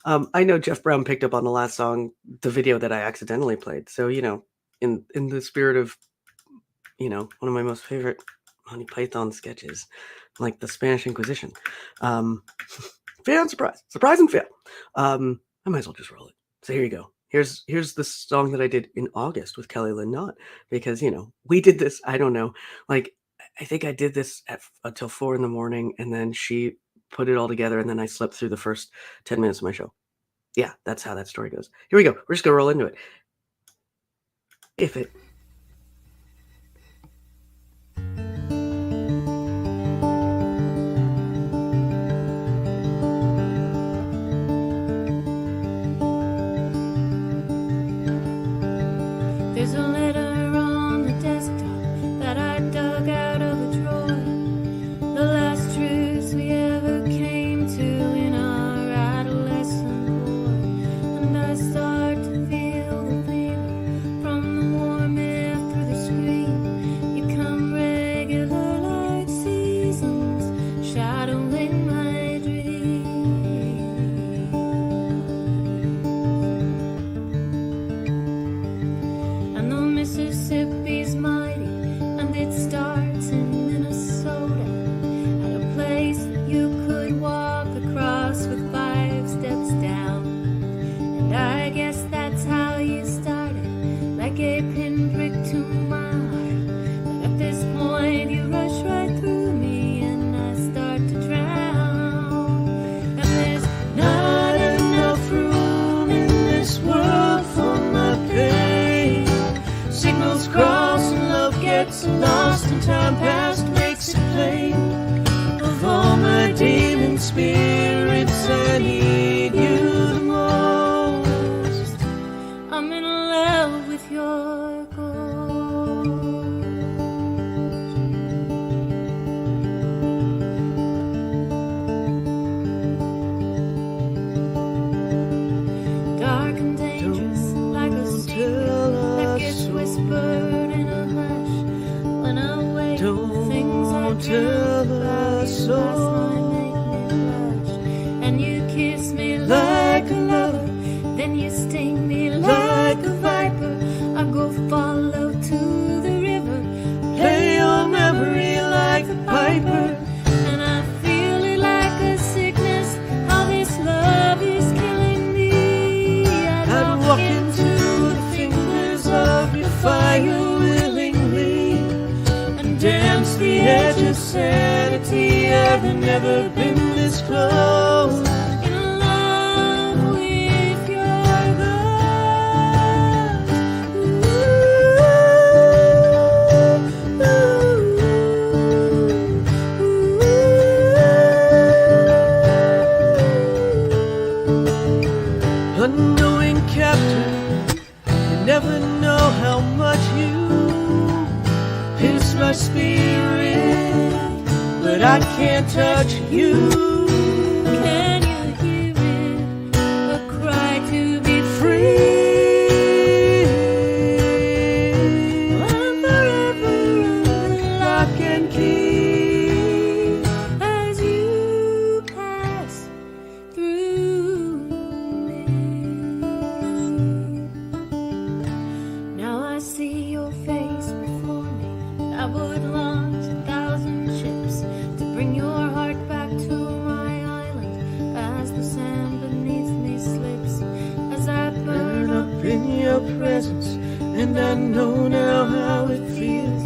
I know Jeff Brown picked up on the last song, the video that I accidentally played. So, you know, in the spirit of, you know, one of my most favorite Monty Python sketches, like the Spanish Inquisition. Fair and surprise and fail. I might as well just roll it. So here you go. Here's the song that I did in August with Kelly Lynn Knott, because, you know, we did this, I don't know, like, I think I did this until 4 a.m, and then she put it all together, and then I slept through the first 10 minutes of my show. Yeah, that's how that story goes. Here we go. We're just gonna roll into it. If it There's a letter on the desktop that I dug out of a drawer. The last truths we ever came to in our adolescent war. And I start to feel the fever from the warm air through the screen. You come regular like seasons, shadowing my dreams. And the Mississippi's mighty, and it starts in Minnesota, at a place that you could walk across with 5 steps down. And I guess that's how you started, like a pinprick to my heart. But at this point you rush right through me, and I start to drown. And there's not enough room in this world for my pain. Signals cross and love gets lost, and time past makes it plain. Of all my demon spirits, I need you the most. I'm in love with your ghost. Dark and dangerous, like a secret that gets whispered in a hush. When and you sting me like a viper. I go follow to the river, play your memory like a piper. And I feel it like a sickness, how this love is killing me. I'd walk into the fingers of your fire willingly, and dance the edge of sanity. I've never been this close. In love with your ghost. Unknowing captain, you never know how much you pierce my spirit, but I can't touch you. Can you hear it? A cry to be free. I'm forever under lock and key as you pass through me. Now I see your face before me. I would launch 1,000 ships to bring your heart back to my island as the sand beneath me slips, as I burn up in your presence. And I know now how it feels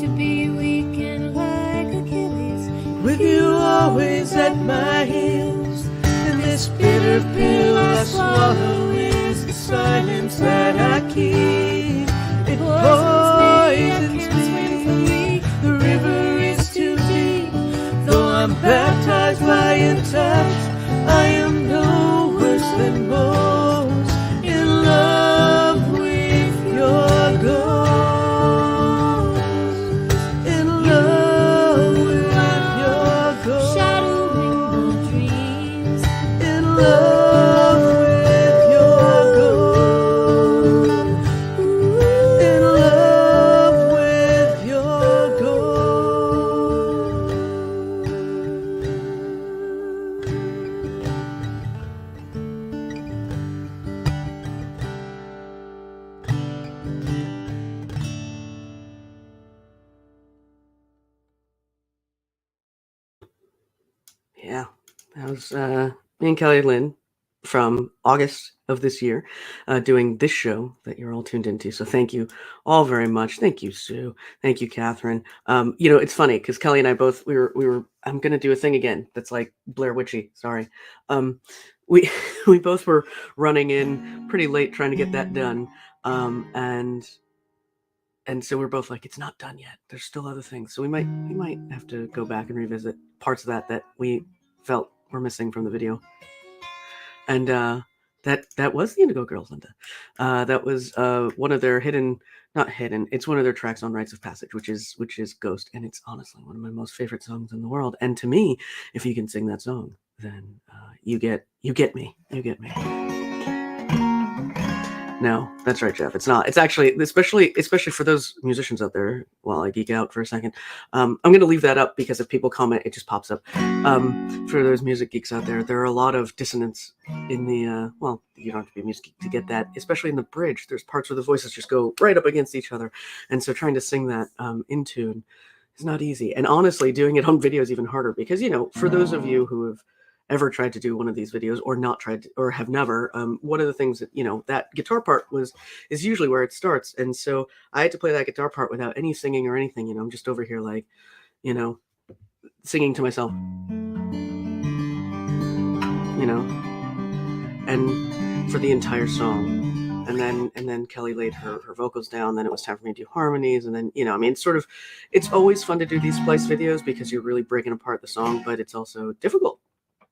to be weak and like Achilles, with you always at my heels. And this bitter pill I swallow is the silence that I keep. It poisons me. The river is too deep. Though I'm baptized by your touch, I am no worse than most. In love with your ghost. In love with your ghost. Shadowing my dreams. In love with your ghost. In love with your ghost. Yeah, that was me and Kelly Lynn from August of this year doing this show that you're all tuned into. So thank you all very much. Thank you, Sue. Thank you, Catherine. You know, it's funny because Kelly and I both we were. I'm gonna do a thing again that's like Blair Witchy. Sorry. We we both were running in pretty late trying to get that done, and so we're both like, it's not done yet. There's still other things. So we might have to go back and revisit parts of that we felt were missing from the video. And that was the Indigo Girls, Linda. That was one of their not hidden. It's one of their tracks on Rites of Passage, which is Ghost, and it's honestly one of my most favorite songs in the world. And to me, if you can sing that song, then you get me. You get me. No, that's right, Jeff. It's not. It's actually, especially for those musicians out there, while I geek out for a second, I'm going to leave that up because if people comment, it just pops up. For those music geeks out there, there are a lot of dissonance in the, well, you don't have to be a music geek to get that, especially in the bridge. There's parts where the voices just go right up against each other. And so trying to sing that in tune is not easy. And honestly, doing it on video is even harder because, you know, for those of you who have ever tried to do one of these videos or not tried to, or have never, one of the things that, you know, that guitar part is usually where it starts. And so I had to play that guitar part without any singing or anything. You know, I'm just over here like, you know, singing to myself, you know, and for the entire song. And then Kelly laid her vocals down. Then it was time for me to do harmonies. And then, you know, I mean, it's always fun to do these splice videos because you're really breaking apart the song, but it's also difficult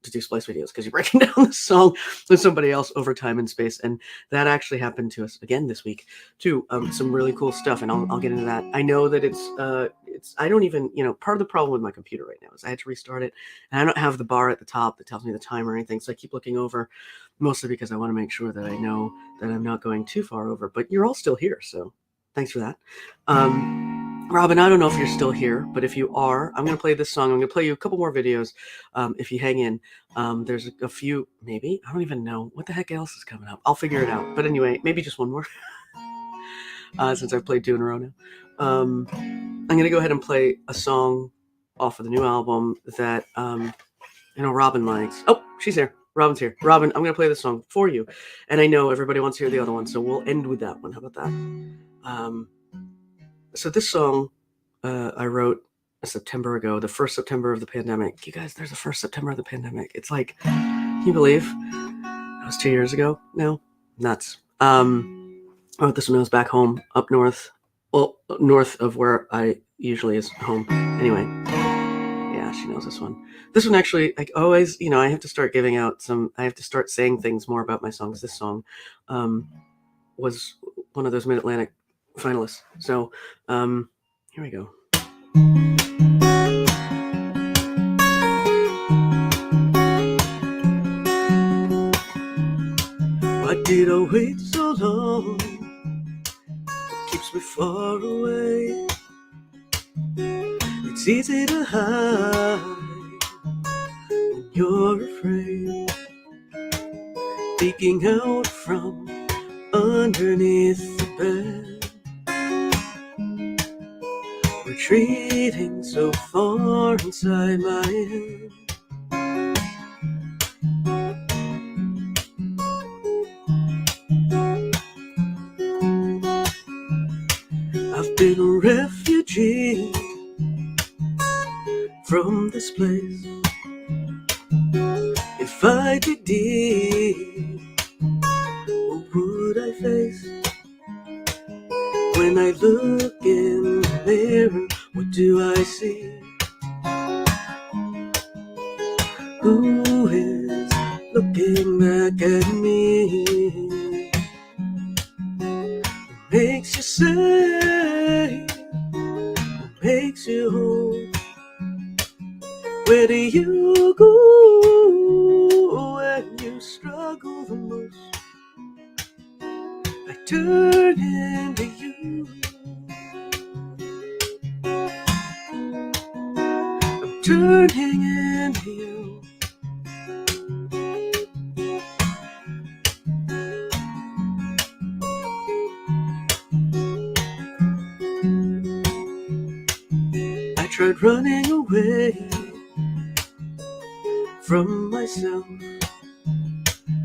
to do splice videos because you're breaking down the song with somebody else over time and space. And that actually happened to us again this week too. Some really cool stuff, and I'll get into that. I know that it's I don't even, you know, part of the problem with my computer right now is I had to restart it, and I don't have the bar at the top that tells me the time or anything, so I keep looking over, mostly because I want to make sure that I know that I'm not going too far over. But you're all still here, so thanks for that. Robin, I don't know if you're still here, but if you are, I'm going to play this song. I'm going to play you a couple more videos if you hang in. There's a few, maybe. I don't even know. What the heck else is coming up? I'll figure it out. But anyway, maybe just one more since I've played 2 in a row now. I'm going to go ahead and play a song off of the new album that I know Robin likes. Oh, she's here. Robin's here. Robin, I'm going to play this song for you. And I know everybody wants to hear the other one, so we'll end with that one. How about that? So this song I wrote a September ago, the first September of the pandemic. You guys, there's the first September of the pandemic. It's like, can you believe that was 2 years ago now? Nuts. I wrote this when I was back home up north. Well, north of where I usually is home. Anyway, yeah, she knows this one. This one actually, like always, I have to start giving out I have to start saying things more about my songs. This song was one of those Mid-Atlantic finalists. So here we go. Why did I wait so long? It keeps me far away. It's easy to hide when you're afraid. Peeking out from underneath the bed. Retreating so far inside my head. I've been a refugee from this place. If I dig deep, what would I face? When I look in the mirror, what do I see? Who is looking back at me? What makes you say? What makes you hold? Where do you go when you struggle the most? I turn into you. I'm turning into you. I tried running away from myself.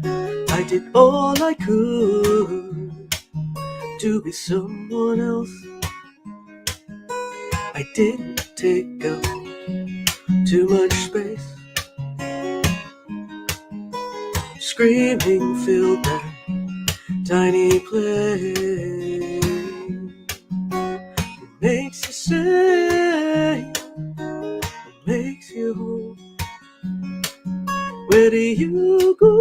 I did all I could to be someone else. I didn't take up too much space. Screaming filled that tiny place. What makes you say? What makes you hold? Where do you go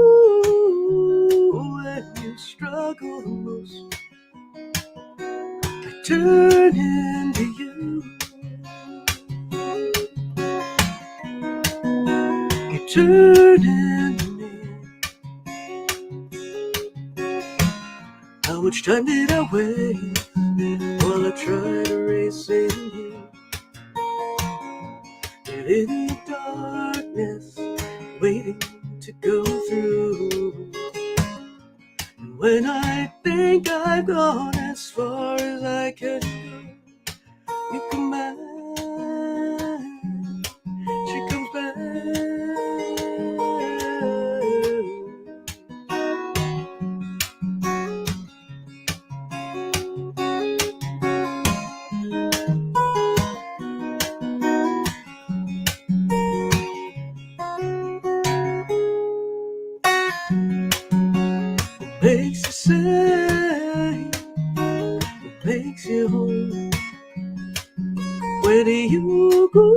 when you struggle the most? I turn into you. You turn into me. How much time did I waste while I tried erasing you? And in the darkness, waiting to go through. And when I think I've gone as far as I can go, you come back. She comes back. What makes you say? What makes you hold? Where do you go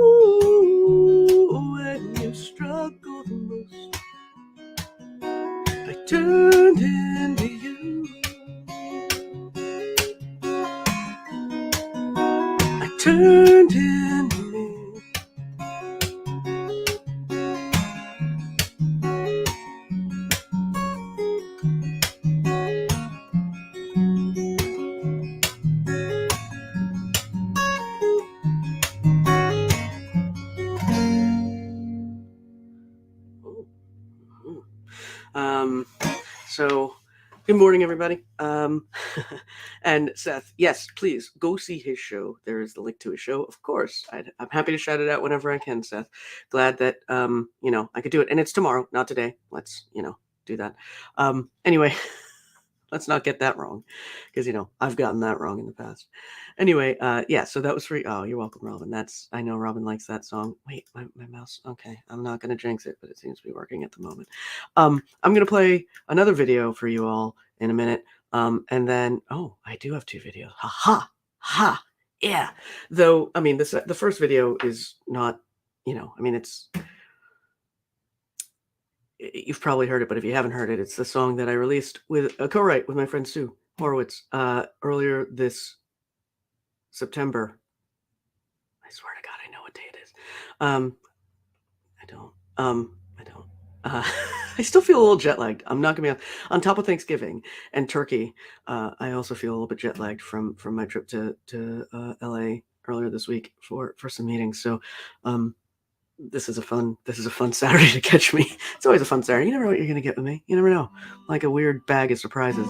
when you struggle the most? I turned into you. I turned into me. So, good morning, everybody. And Seth, yes, please go see his show. There is the link to his show, of course. I'm happy to shout it out whenever I can, Seth. Glad that I could do it, and it's tomorrow, not today. Let's do that. Anyway. Let's not get that wrong, because I've gotten that wrong in the past. Anyway, yeah. So that was free. Oh, you're welcome, Robin. I know Robin likes that song. Wait, my mouse. Okay, I'm not gonna jinx it, but it seems to be working at the moment. I'm gonna play another video for you all in a minute. And then I do have 2 videos. Ha ha ha. Yeah. Though I mean, the first video is not. It's. You've probably heard it, but if you haven't heard it, it's the song that I released with a co-write with my friend Sue Horowitz earlier this September. I swear to God, I know what day it is. I don't. I still feel a little jet lagged. I'm not gonna be on top of Thanksgiving and Turkey. I also feel a little bit jet lagged from my trip to LA earlier this week for some meetings. So. This is a fun Saturday to catch me. It's always a fun Saturday. You never know what you're going to get with me. You never know. Like a weird bag of surprises.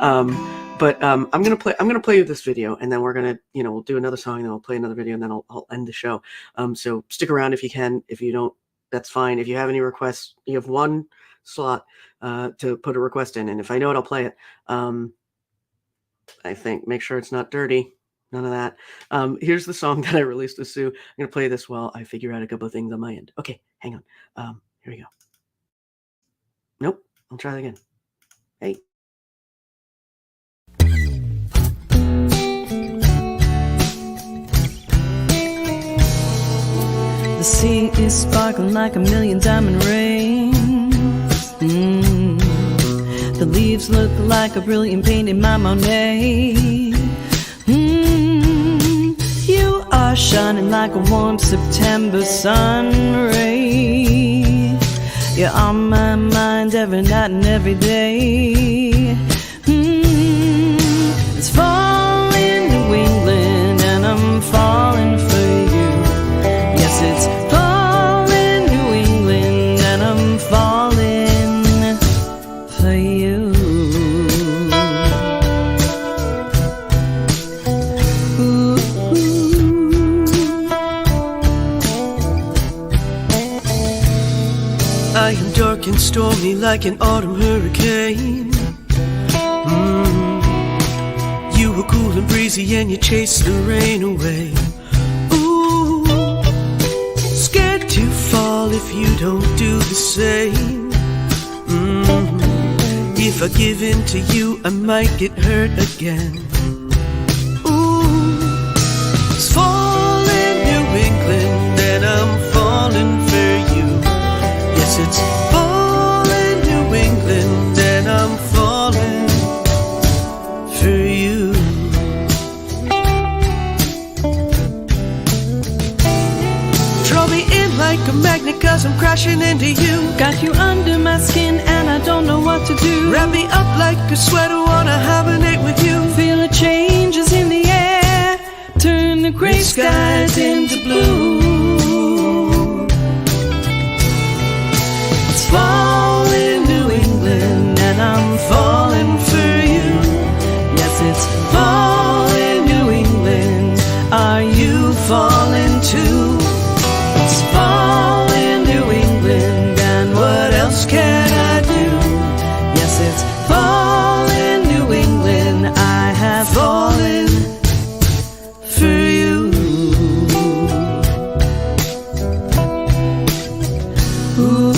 But I'm going to play you this video, and then we're going to, we'll do another song, and then we'll play another video, and then I'll end the show. So stick around if you can. If you don't, that's fine. If you have any requests, you have 1 slot to put a request in, and if I know it, I'll play it. I think make sure it's not dirty. None of that. Here's the song that I released with Sue. I'm going to play this while I figure out a couple of things on my end. Okay, hang on. Here we go. Nope. I'll try that again. Hey. The sea is sparkling like a million diamond rings. The leaves look like a brilliant painting by Monet. You are shining like a warm September sun ray. You're on my mind every night and every day. It's fall in New England and I'm falling for you. Yes, it's fall in New England and I'm falling for you. I am dark and stormy like an autumn hurricane. You were cool and breezy and you chased the rain away. Ooh, scared to fall if you don't do the same. If I give in to you, I might get hurt again. Ooh, it's fall in New England and I'm falling for you. Yes, it's fall in New England and I'm falling for you. Draw me in like a magnet 'cause I'm crashing into you. Got you under my skin and I don't know what to do. Wrap me up like a sweater, wanna hibernate with you. Feel the changes in the air, turn the gray skies into blue. It's fall in New England and I'm falling for you. Yes, it's fall in New England. Are you falling too? It's fall in New England and what else can I do? Yes, it's fall in New England. I have fallen for you. Ooh.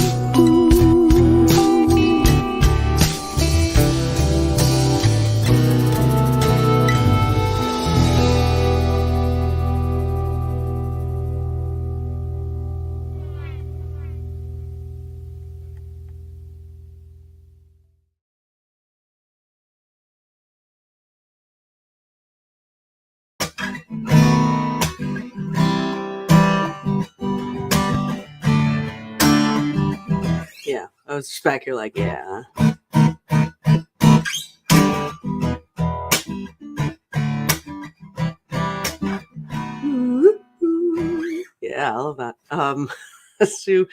Yeah, I was just back here like, yeah. Yeah, I love that. Sue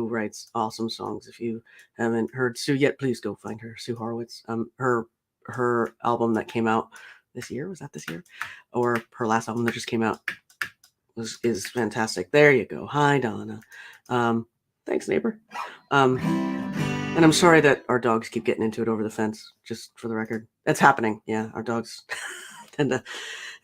writes awesome songs. If you haven't heard Sue yet, please go find her. Sue Horowitz. Her album that came out this year, was that this year? Or her last album that just came out is fantastic. There you go. Hi, Donna. Thanks, neighbor. And I'm sorry that our dogs keep getting into it over the fence, just for the record. That's happening. Yeah, our dogs tend to.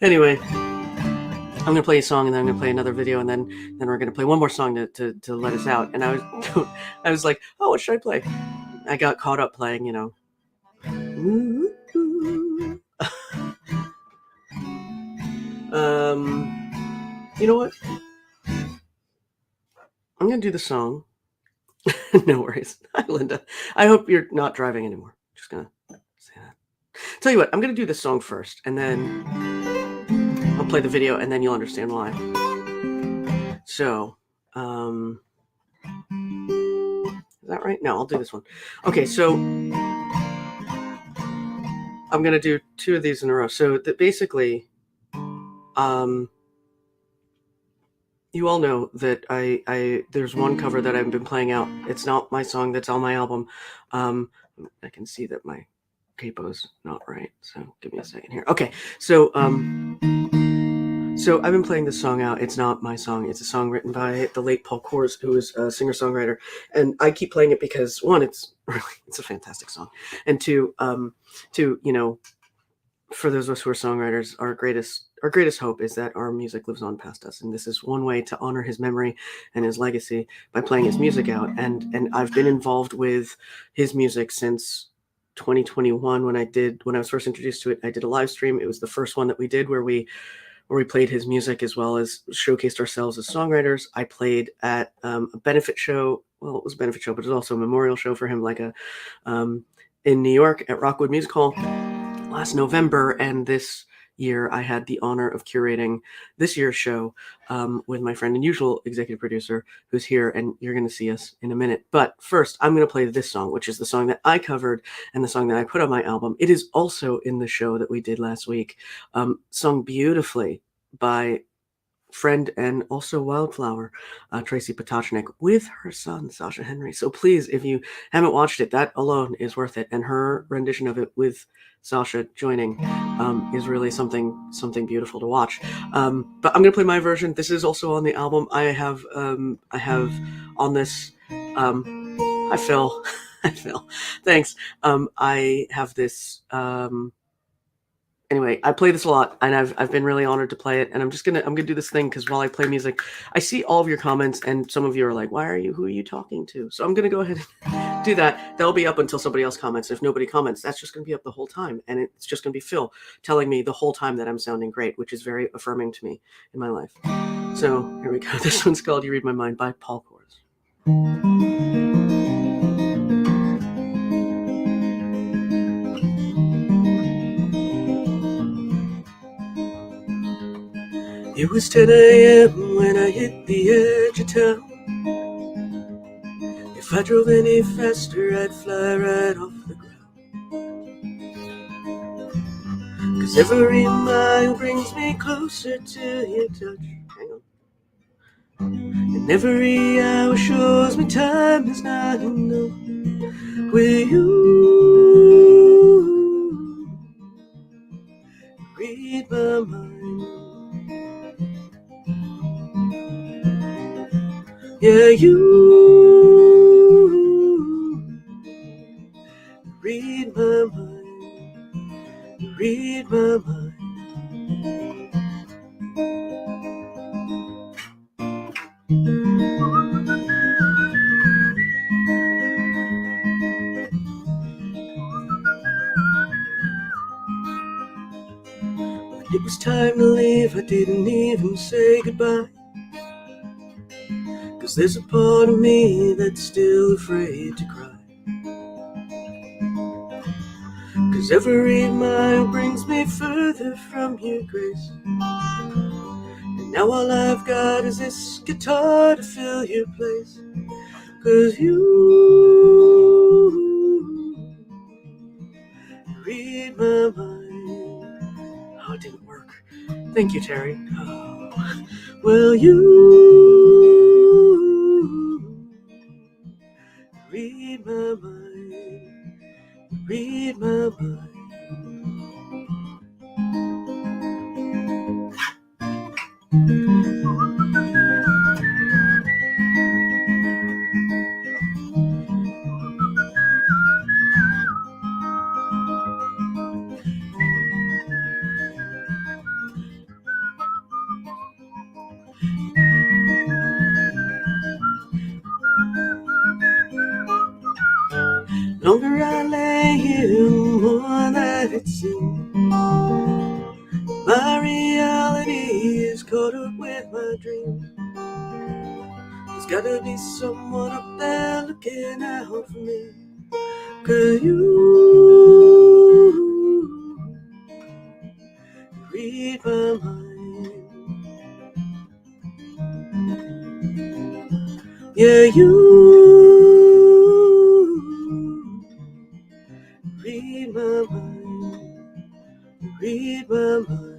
Anyway, I'm going to play a song and then I'm going to play another video and then we're going to play one more song to let us out. And I was like, oh, what should I play? I got caught up playing, you know. You know what? I'm going to do the song. No worries. Hi, Linda. I hope you're not driving anymore. Just going to say that. Tell you what, I'm going to do this song first, and then I'll play the video, and then you'll understand why. So, is that right? No, I'll do this one. Okay, so I'm going to do two of these in a row. So that basically, you all know that there's one cover that I've been playing out. It's not my song that's on my album. I can see that my capo's not right, so give me a second here. Okay, so I've been playing this song out. It's not my song. It's a song written by the late Paul Kors, who is a singer-songwriter. And I keep playing it because, one, it's a fantastic song. And two, you know, for those of us who are songwriters, our greatest hope is that our music lives on past us. And this is one way to honor his memory and his legacy by playing his music out. And I've been involved with his music since 2021 when I was first introduced to it. I did a live stream. It was the first one that we did where we played his music as well as showcased ourselves as songwriters. I played at a benefit show. Well, it was a benefit show, but it was also a memorial show for him, like in New York at Rockwood Music Hall last November. And this year I had the honor of curating this year's show with my friend and usual executive producer who's here, and you're going to see us in a minute. But first, I'm going to play this song, which is the song that I covered and the song that I put on my album. It is also in the show that we did last week, sung beautifully by friend and also Wildflower, Tracy Potocnik, with her son, Sasha Henry. So please, if you haven't watched it, that alone is worth it. And her rendition of it with Sasha joining is really something beautiful to watch. But I'm going to play my version. This is also on the album. I have on this, hi Phil. Hi Phil. Thanks. I have this, anyway, I play this a lot, and I've been really honored to play it. And I'm gonna do this thing because while I play music, I see all of your comments, and some of you are like, who are you talking to? So I'm gonna go ahead and do that. That'll be up until somebody else comments. If nobody comments, that's just gonna be up the whole time, and it's just gonna be Phil telling me the whole time that I'm sounding great, which is very affirming to me in my life. So here we go. This one's called "You Read My Mind" by Paul Kors. It was 10 a.m. when I hit the edge of town. If I drove any faster, I'd fly right off the ground. 'Cause every mile brings me closer to your touch. Hang on. And every hour shows me time is not enough with you. Read my mind. Yeah, you read my mind, read my mind. When it was time to leave, I didn't even say goodbye. 'Cause there's a part of me that's still afraid to cry. 'Cause every mile brings me further from your grace. And now all I've got is this guitar to fill your place. 'Cause you read my mind. Oh, it didn't work. Thank you, Terry. Oh. Well, you read my mind, read my mind. Longer I lay here, the more that it seems my reality is caught up with my dream. There's gotta be someone up there looking out for me. 'Cause you read my mind. Yeah, you read my mind. Read my mind.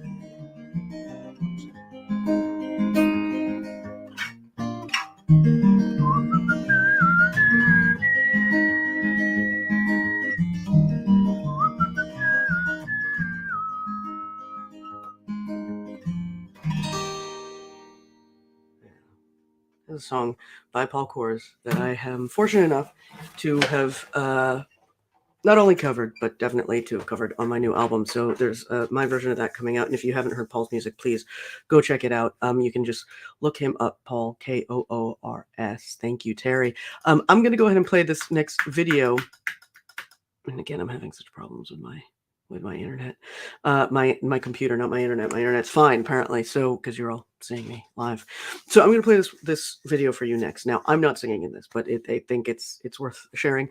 A song by Paul Kors that I am fortunate enough to have not only covered, but definitely to have covered on my new album. So there's my version of that coming out. And if you haven't heard Paul's music, please go check it out. You can just look him up, Paul, Koors. Thank you, Terry. I'm going to go ahead and play this next video. And again, I'm having such problems with my internet, my computer, not my internet. My internet's fine apparently. So because you're all seeing me live, so I'm going to play this video for you next. Now I'm not singing in this, but I think it's worth sharing.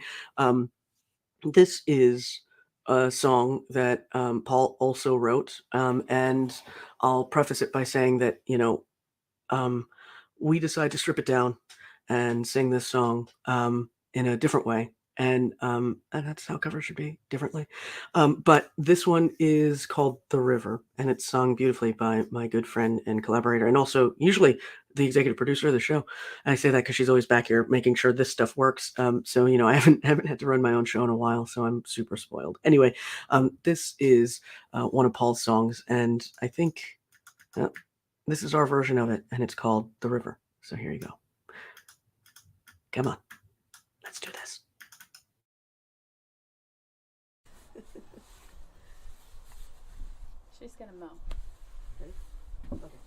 This is a song that Paul also wrote, and I'll preface it by saying that we decided to strip it down and sing this song in a different way. And that's how covers should be, differently. But this one is called The River, and it's sung beautifully by my good friend and collaborator, and also usually the executive producer of the show. And I say that because she's always back here making sure this stuff works. So I haven't had to run my own show in a while, so I'm super spoiled. Anyway, this is one of Paul's songs, and I think this is our version of it, and it's called The River. So here you go. Come on, let's do this. She's gonna mow. Ready? Okay.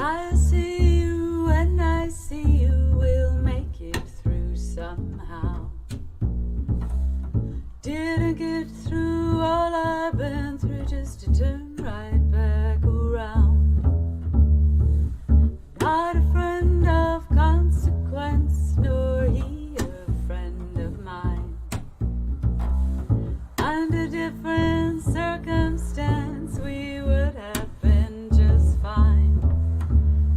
I see you and I see you, we'll make it through somehow. Didn't get through all I've been through just to turn right back around. Not a friend of consequence, nor he a friend of mine. Under different circumstance, we would have been just fine.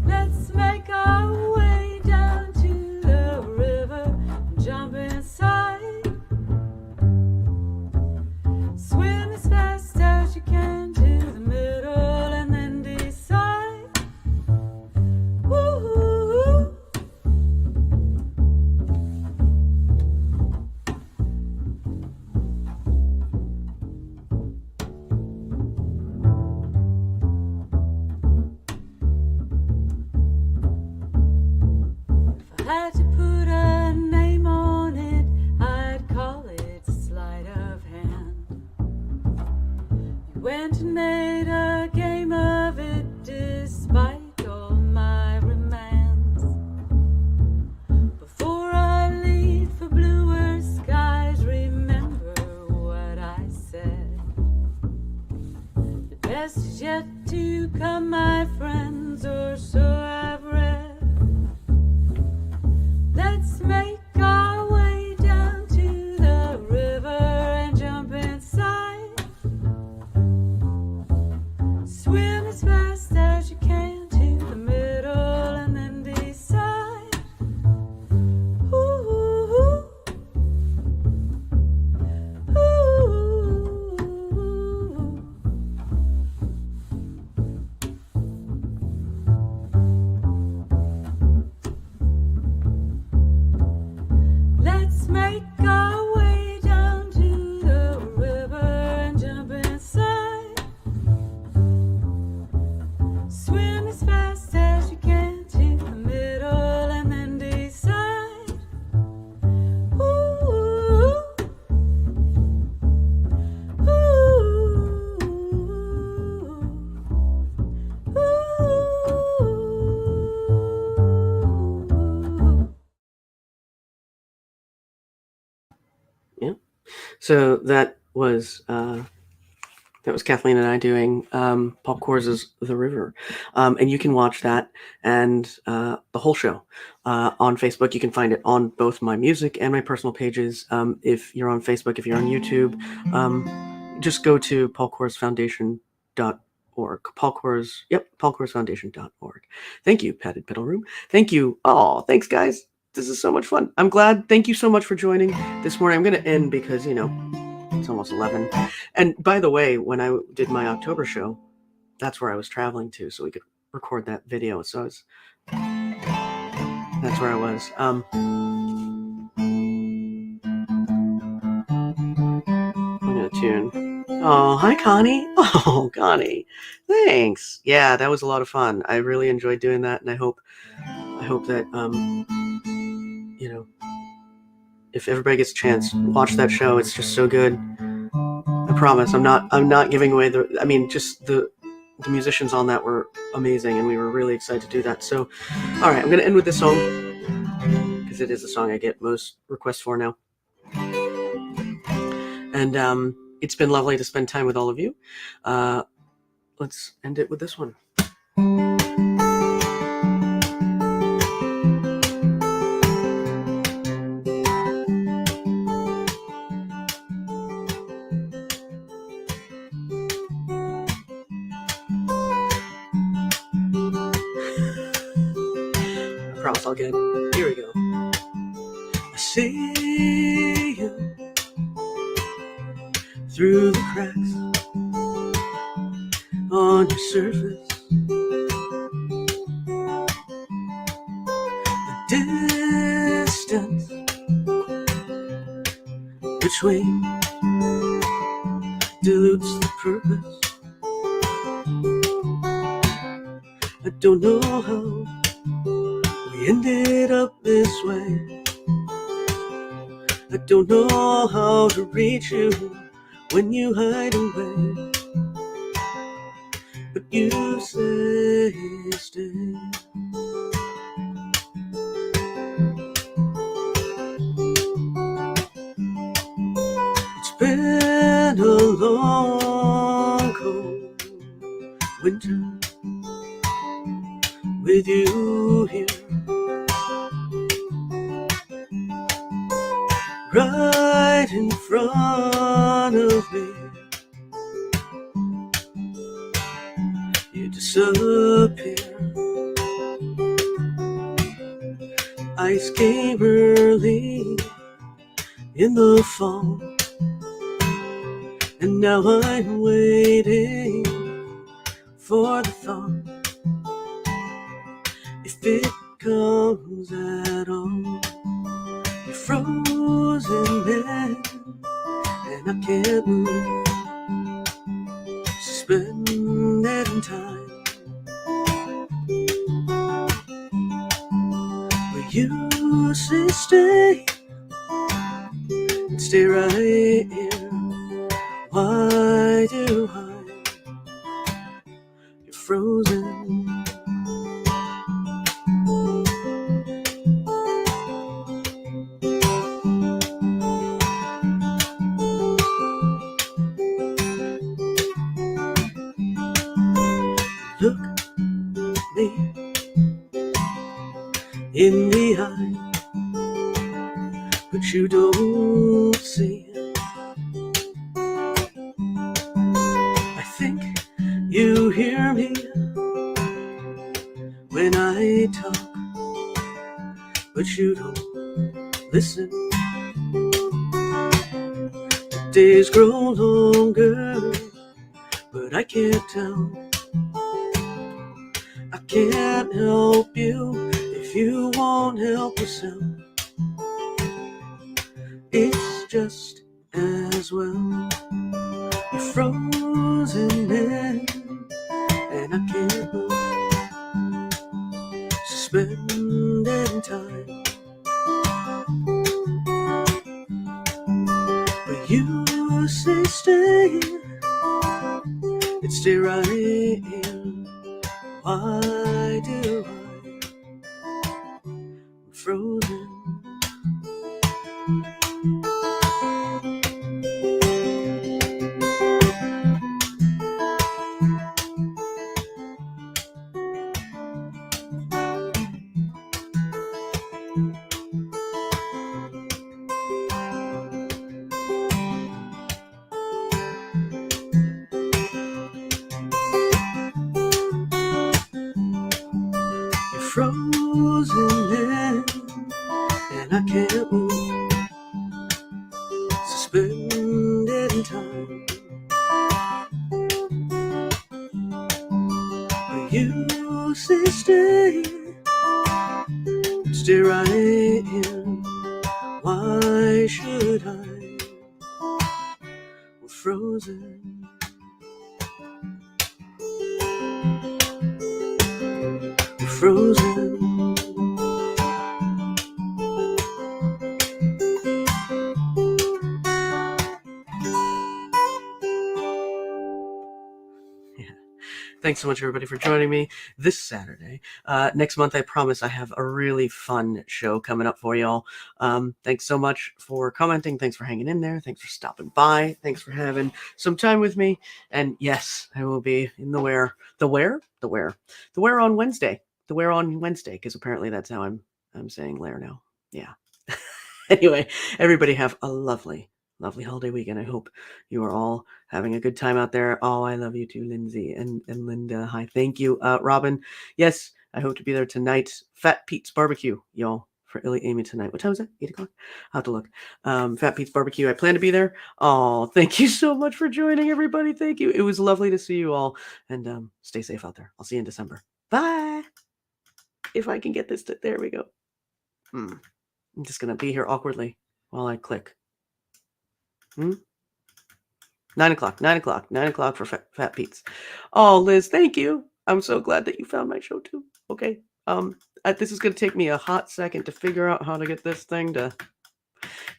Let's make our way down to the river and jump inside. Swim as fast as you can to the middle and then decide. Woo-hoo-hoo. If I had to put a name on it, I'd call it sleight of hand. You went and made a game of it despite all my remands. Before I leave for bluer skies, remember what I said. The best is yet to come, my friends, or so I've read. Let's make our way down to the river and jump inside. So that was Kathleen and I doing Paul Cors's The River. And you can watch that and the whole show on Facebook. You can find it on both my music and my personal pages. If you're on Facebook, if you're on YouTube, just go to paulcorsfoundation.org. paulcorsfoundation.org. Thank you, Padded Pedal Room. Thank you. Oh, thanks, guys. This is so much fun. I'm glad. Thank you so much for joining this morning. I'm going to end because, it's almost 11. And by the way, when I did my October show, that's where I was traveling to, so we could record that video. So that's where I was. I'm going to tune. Oh, hi, Connie. Oh, Connie. Thanks. Yeah, that was a lot of fun. I really enjoyed doing that. And I hope that, if everybody gets a chance, watch that show. It's just so good. I promise. I'm not giving away just the musicians on that were amazing, and we were really excited to do that. So, all right, I'm going to end with this song because it is the song I get most requests for now. And it's been lovely to spend time with all of you. Let's end it with this one. I promise I'll get it. Here we go. I see you through the cracks on your surface. The distance between dilutes the purpose. I don't know how we ended up this way. I don't know how to reach you when you hide away. But you say stay. It's been a long, cold winter with you here, right in front of me. You disappear. Ice came early in the fall, and now I'm waiting for the thaw. If it comes at all, you're frozen then, and I can't move. Suspended in time. Will you say stay? Stay right here. Why do I? You're frozen. Look me in the eye, but you don't see. I think you hear me when I talk, but you don't listen. The days grow longer, but I can't tell. I can't help you if you won't help yourself. It's just as well. You're frozen in, and I can't move. Suspended in time. But you say stay, and stay right here. Why do I'm frozen? and I can't move, suspended in time. But you say stay, stay right in. Why should I? We're frozen. We're frozen. Thanks so much, everybody, for joining me this Saturday. Next month, I promise I have a really fun show coming up for y'all. Thanks so much for commenting. Thanks for hanging in there. Thanks for stopping by. Thanks for having some time with me. And yes, I will be in the Where on Wednesday. The Where on Wednesday, because apparently that's how I'm saying Lair now. Yeah. Anyway, everybody have a lovely holiday weekend. I hope you are all having a good time out there. Oh, I love you too, Lindsay and Linda. Hi, thank you. Robin, yes, I hope to be there tonight. Fat Pete's Barbecue, y'all, for Illy Amy tonight. What time is it? 8 o'clock? I'll have to look. Fat Pete's Barbecue, I plan to be there. Oh, thank you so much for joining, everybody. Thank you. It was lovely to see you all. And stay safe out there. I'll see you in December. Bye. If I can get this there we go. I'm just going to be here awkwardly while I click. 9 o'clock for Fat Pete's. Oh, Liz, thank you. I'm so glad that you found my show too. Okay. This is going to take me a hot second to figure out how to get this thing to...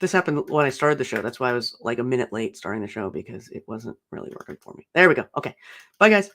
This happened when I started the show. That's why I was like a minute late starting the show, because it wasn't really working for me. There we go. Okay. Bye, guys.